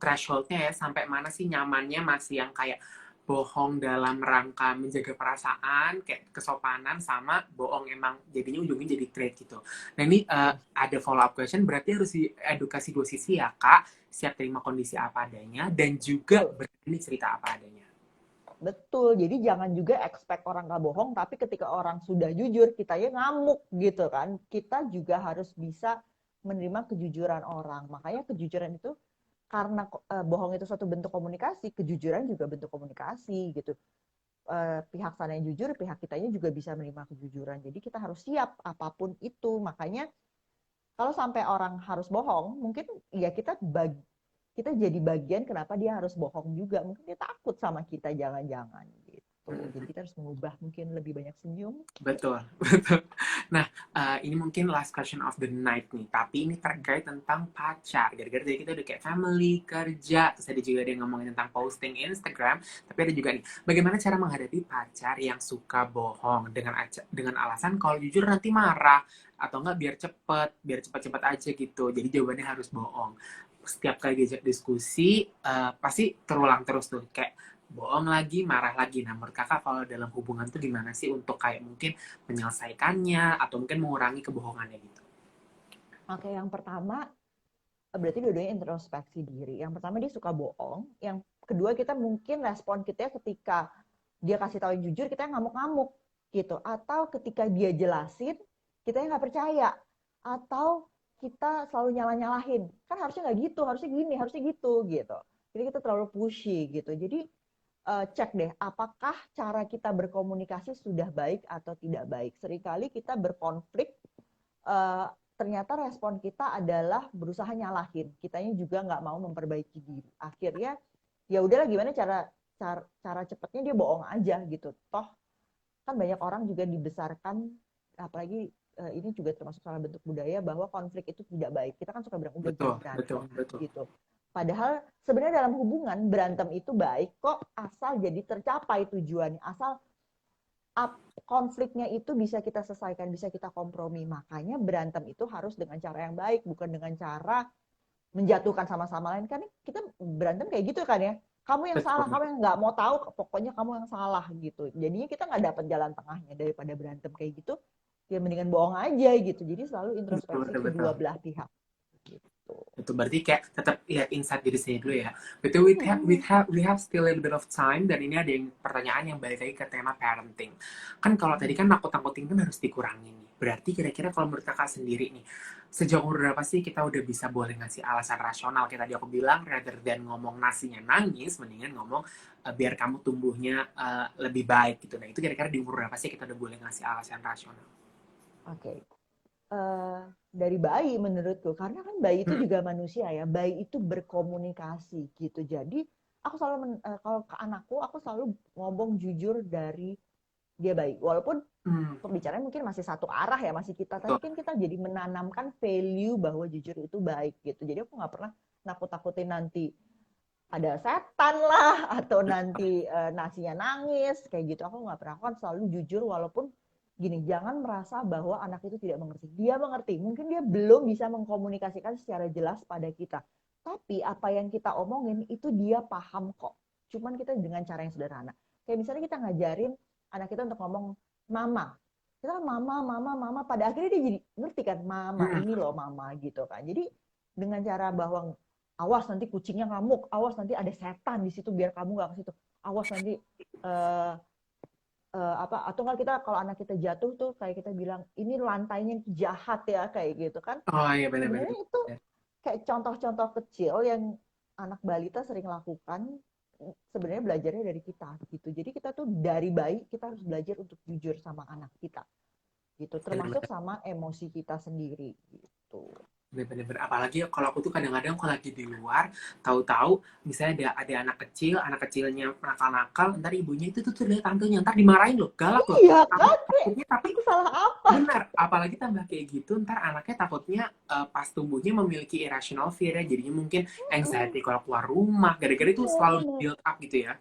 thresholdnya ya sampai mana sih nyamannya masih yang kayak bohong dalam rangka menjaga perasaan kayak kesopanan sama bohong emang jadinya ujungnya jadi trade gitu. Nah ini ada follow up question berarti harus edukasi dua sisi ya Kak, siap terima kondisi apa adanya dan juga betul. berani cerita apa adanya. Betul, jadi jangan juga expect orang gak bohong, tapi ketika orang sudah jujur, kita ya ngamuk gitu kan. Kita juga harus bisa menerima kejujuran orang. Makanya kejujuran itu, karena bohong itu suatu bentuk komunikasi, kejujuran juga bentuk komunikasi gitu. Pihak sana yang jujur, pihak kitanya juga bisa menerima kejujuran. Jadi kita harus siap apapun itu. Makanya kalau sampai orang harus bohong, mungkin ya kita jadi bagian kenapa dia harus bohong juga. Mungkin dia takut sama kita, jangan-jangan gitu. Jadi kita harus mengubah mungkin lebih banyak senyum. Betul, betul. Nah, ini mungkin last question of the night nih. Tapi ini terkait tentang pacar. Gara-gara tadi kita udah kayak family, kerja. Terus ada juga ada yang ngomongin tentang posting Instagram. Tapi ada juga nih, bagaimana cara menghadapi pacar yang suka bohong dengan alasan kalau jujur nanti marah atau enggak biar cepet-cepet aja gitu. Jadi jawabannya harus bohong. Setiap kali diajak diskusi, pasti terulang terus tuh kayak bohong lagi, marah lagi. Nah, menurut kakak kalau dalam hubungan tuh gimana sih untuk kayak mungkin menyelesaikannya atau mungkin mengurangi kebohongannya gitu? Oke, yang pertama berarti dua-duanya introspeksi diri. Yang pertama dia suka bohong. Yang kedua kita mungkin respon kita ketika dia kasih tahu yang jujur kita yang ngamuk-ngamuk gitu. Atau ketika dia jelasin kita yang nggak percaya. Atau kita selalu nyalah-nyalahin. Kan harusnya nggak gitu, harusnya gini, harusnya gitu gitu. Jadi kita terlalu pushy gitu. Jadi cek deh apakah cara kita berkomunikasi sudah baik atau tidak baik. Seringkali kita berkonflik, uh, ternyata respon kita adalah berusaha nyalahin. Kitanya juga nggak mau memperbaiki diri. Akhirnya ya udahlah gimana cara cepatnya dia bohong aja gitu. Toh kan banyak orang juga dibesarkan, apalagi ini juga termasuk salah bentuk budaya bahwa konflik itu tidak baik. Kita kan suka bilang udah Betul, jangan berantem betul, betul. gitu. Padahal sebenarnya dalam hubungan berantem itu baik kok asal jadi tercapai tujuannya, asal konfliknya itu bisa kita selesaikan, bisa kita kompromi. Makanya berantem itu harus dengan cara yang baik, bukan dengan cara menjatuhkan sama-sama lain. Kan kita berantem kayak gitu kan ya. Kamu yang salah, Betul. kamu yang nggak mau tahu, pokoknya kamu yang salah gitu. Jadinya kita nggak dapat jalan tengahnya daripada berantem kayak gitu. Ya mendingan bohong aja gitu. Jadi selalu Betul, introspeksi betul, betul. kedua belah pihak gitu. Itu berarti kayak tetap lihat inside diri sendiri dulu ya. Betul, we have still a little bit of time, dan ini ada yang pertanyaan yang balik lagi ke tema parenting. Kan kalau tadi kan nakut-nakutin kan harus dikurangin nih. Berarti kira-kira kalau menurut kakak sendiri nih, sejauh umur berapa sih kita udah bisa boleh ngasih alasan rasional? Kayak tadi aku bilang, rather than ngomong nasinya nangis, mendingan ngomong biar kamu tumbuhnya lebih baik gitu. Nah itu kira-kira di umur berapa sih kita udah boleh ngasih alasan rasional? Oke. Dari bayi menurutku, karena kan bayi itu Hmm. juga manusia ya, bayi itu berkomunikasi gitu. Jadi aku selalu kalau ke anakku aku selalu ngomong jujur dari dia bayi, walaupun Hmm. pembicaraan mungkin masih satu arah ya, masih kita, tapi Betul. kan kita jadi menanamkan value bahwa jujur itu baik gitu. Jadi aku nggak pernah nakut-nakutin nanti ada setan lah atau nanti nasinya nangis kayak gitu. Aku nggak pernah, aku kan selalu jujur. Walaupun gini, jangan merasa bahwa anak itu tidak mengerti, dia mengerti, mungkin dia belum bisa mengkomunikasikan secara jelas pada kita, tapi apa yang kita omongin itu dia paham kok, cuman kita dengan cara yang sederhana. Kayak misalnya kita ngajarin anak kita untuk ngomong mama, kita mama mama mama, pada akhirnya dia jadi ngerti kan, mama Hmm. ini loh mama gitu kan. Jadi dengan cara bahwa awas nanti kucingnya ngamuk, awas nanti ada setan di situ biar kamu nggak ke situ, awas nanti uh, apa, atau nggak, kita kalau anak kita jatuh tuh kayak kita bilang ini lantainya jahat ya kayak gitu kan. Oh iya, benar-benar. Sebenarnya itu kayak contoh-contoh kecil yang anak balita sering lakukan, sebenarnya belajarnya dari kita gitu. Jadi kita tuh dari bayi kita harus belajar untuk jujur sama anak kita gitu, termasuk Benar-benar. sama emosi kita sendiri gitu. Bener-bener. Apalagi kalau aku tuh kadang-kadang kalau lagi di luar, tahu-tahu misalnya ada anak kecilnya nakal-nakal, ntar ibunya itu tuh lihat tantenya, ntar dimarahin loh, galak loh. Iya Tapi kan, takutnya, tapi aku salah apa? benar, apalagi tambah kayak gitu, ntar anaknya takutnya pas tumbuhnya memiliki irrational fear ya, jadinya mungkin anxiety kalau keluar rumah, gara-gara itu Bener, selalu bener. build up gitu ya.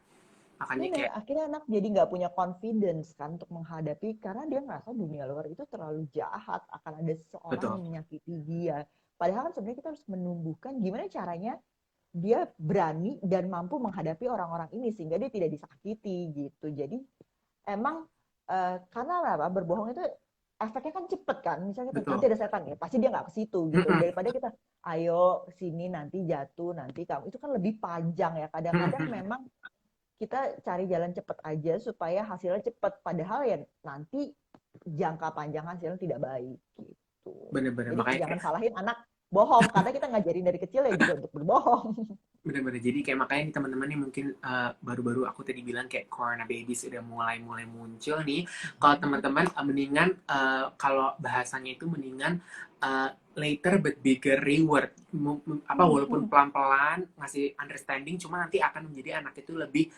Makanya Bener, kayak, akhirnya anak jadi nggak punya confidence kan untuk menghadapi, karena dia ngerasa dunia luar itu terlalu jahat, akan ada seseorang betul, yang menyakiti dia. Padahal kan sebenarnya kita harus menumbuhkan gimana caranya dia berani dan mampu menghadapi orang-orang ini sehingga dia tidak disakiti gitu. Jadi emang karena apa, berbohong itu efeknya kan cepet kan. Misalnya kita nanti betul. ada setan ya, pasti dia nggak ke situ gitu. Mm-mm. Daripada kita ayo sini nanti jatuh nanti kamu, itu kan lebih panjang ya. Kadang-kadang Mm-mm. memang kita cari jalan cepet aja supaya hasilnya cepet, padahal ya nanti jangka panjang hasilnya tidak baik gitu. Bener-bener, Jadi makanya jangan kayak salahin anak bohong, karena kita ngajarin dari kecil ya juga untuk berbohong. bener-bener. Jadi kayak makanya nih teman-teman nih mungkin baru-baru aku tadi bilang kayak corona babies udah mulai muncul nih. Kalau teman-teman mendingan kalau bahasanya itu mendingan later but bigger reward. Apa walaupun pelan-pelan ngasih understanding, cuma nanti akan menjadi anak itu lebih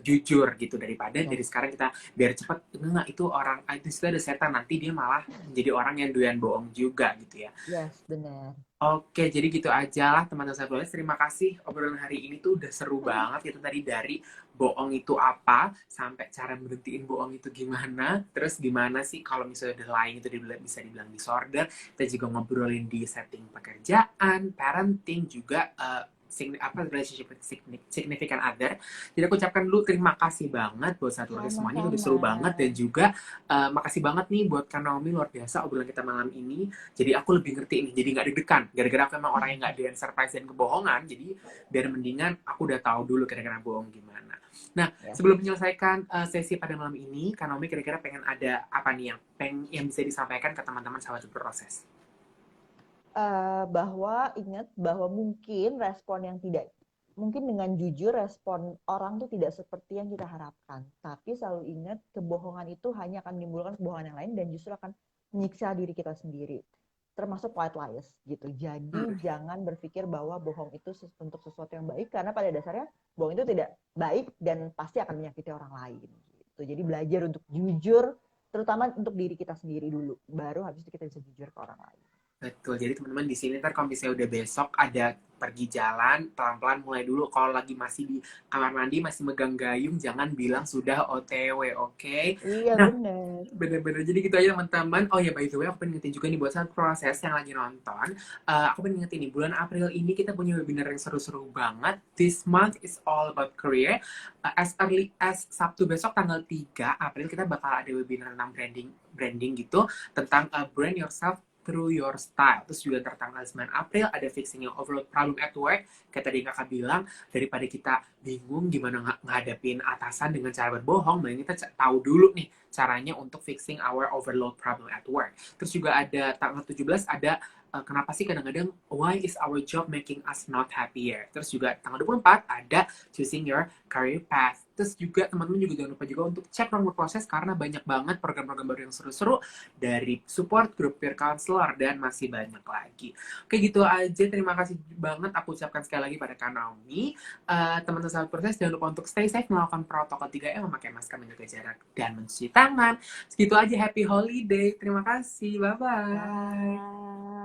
jujur gitu daripada Ya, dari sekarang kita biar cepat enggak itu orang itu sudah ada setan, nanti dia malah menjadi orang yang doyan bohong juga gitu ya. yes, benar. Oke, jadi gitu aja lah teman-teman saya. Terima kasih, obrolan hari ini tuh udah seru banget. Itu tadi dari bohong itu apa, sampai cara berhentiin bohong itu gimana, terus gimana sih kalau misalnya udah lying itu bisa dibilang disorder. Kita juga ngobrolin di setting pekerjaan, parenting, juga relationship with significant other. Jadi aku ucapkan dulu terima kasih banget buat satu lagi semuanya, udah Sama-sama. seru banget. Dan juga makasih banget nih buat Kak Naomi, luar biasa obrolan kita malam ini. Jadi aku lebih ngerti nih, jadi nggak deg-degan. Gara-gara aku emang orang yang nggak doyan surprise dan kebohongan, jadi biar mendingan aku udah tahu dulu kira-kira bohong gimana. Nah, Ya. sebelum menyelesaikan sesi pada malam ini, Kak Naomi kira-kira pengen ada apa nih yang bisa disampaikan ke teman-teman sahabat berproses? Bahwa ingat bahwa mungkin respon yang tidak, mungkin dengan jujur respon orang tuh tidak seperti yang kita harapkan, tapi selalu ingat kebohongan itu hanya akan menimbulkan kebohongan yang lain dan justru akan menyiksa diri kita sendiri, termasuk white lies gitu. Jadi Hmm, jangan berpikir bahwa bohong itu untuk sesuatu yang baik, karena pada dasarnya bohong itu tidak baik dan pasti akan menyakiti orang lain. gitu. Jadi belajar untuk jujur, terutama untuk diri kita sendiri dulu. Baru habis itu kita bisa jujur ke orang lain. Betul, jadi teman-teman di sini ntar kalau misalnya udah besok ada pergi jalan, pelan-pelan mulai dulu. Kalau lagi masih di kamar mandi, masih megang gayung, jangan bilang sudah OTW, oke? Iya Nah, bener. bener-bener, jadi gitu aja teman-teman. Oh ya, by the way, aku pengen ngingetin juga nih buat saat proses yang lagi nonton. Aku pengen ngingetin nih, bulan April ini kita punya webinar yang seru-seru banget. This month is all about career. As early as Sabtu besok tanggal 3 April kita bakal ada webinar tentang branding gitu, tentang brand yourself through your style. Terus juga tanggal 9 April ada fixing your overload problem at work. Kayak tadi kakak bilang, daripada kita bingung gimana ngadepin atasan dengan cara berbohong, mending kita tahu dulu nih caranya untuk fixing our overload problem at work. Terus juga ada tanggal 17 ada kenapa sih kadang-kadang why is our job making us not happier. Terus juga tanggal 24 ada choosing your career path. Terus juga teman-teman juga jangan lupa juga untuk cek ruang berproses karena banyak banget program-program baru yang seru-seru dari support group peer counselor dan masih banyak lagi. Oke gitu aja, terima kasih banget aku ucapkan sekali lagi pada Kak Naomi. Teman-teman sahabat proses jangan lupa untuk stay safe, melakukan protokol 3M, memakai masker, menjaga jarak, dan mencuci tangan. Segitu aja, happy holiday. Terima kasih, bye-bye. Bye.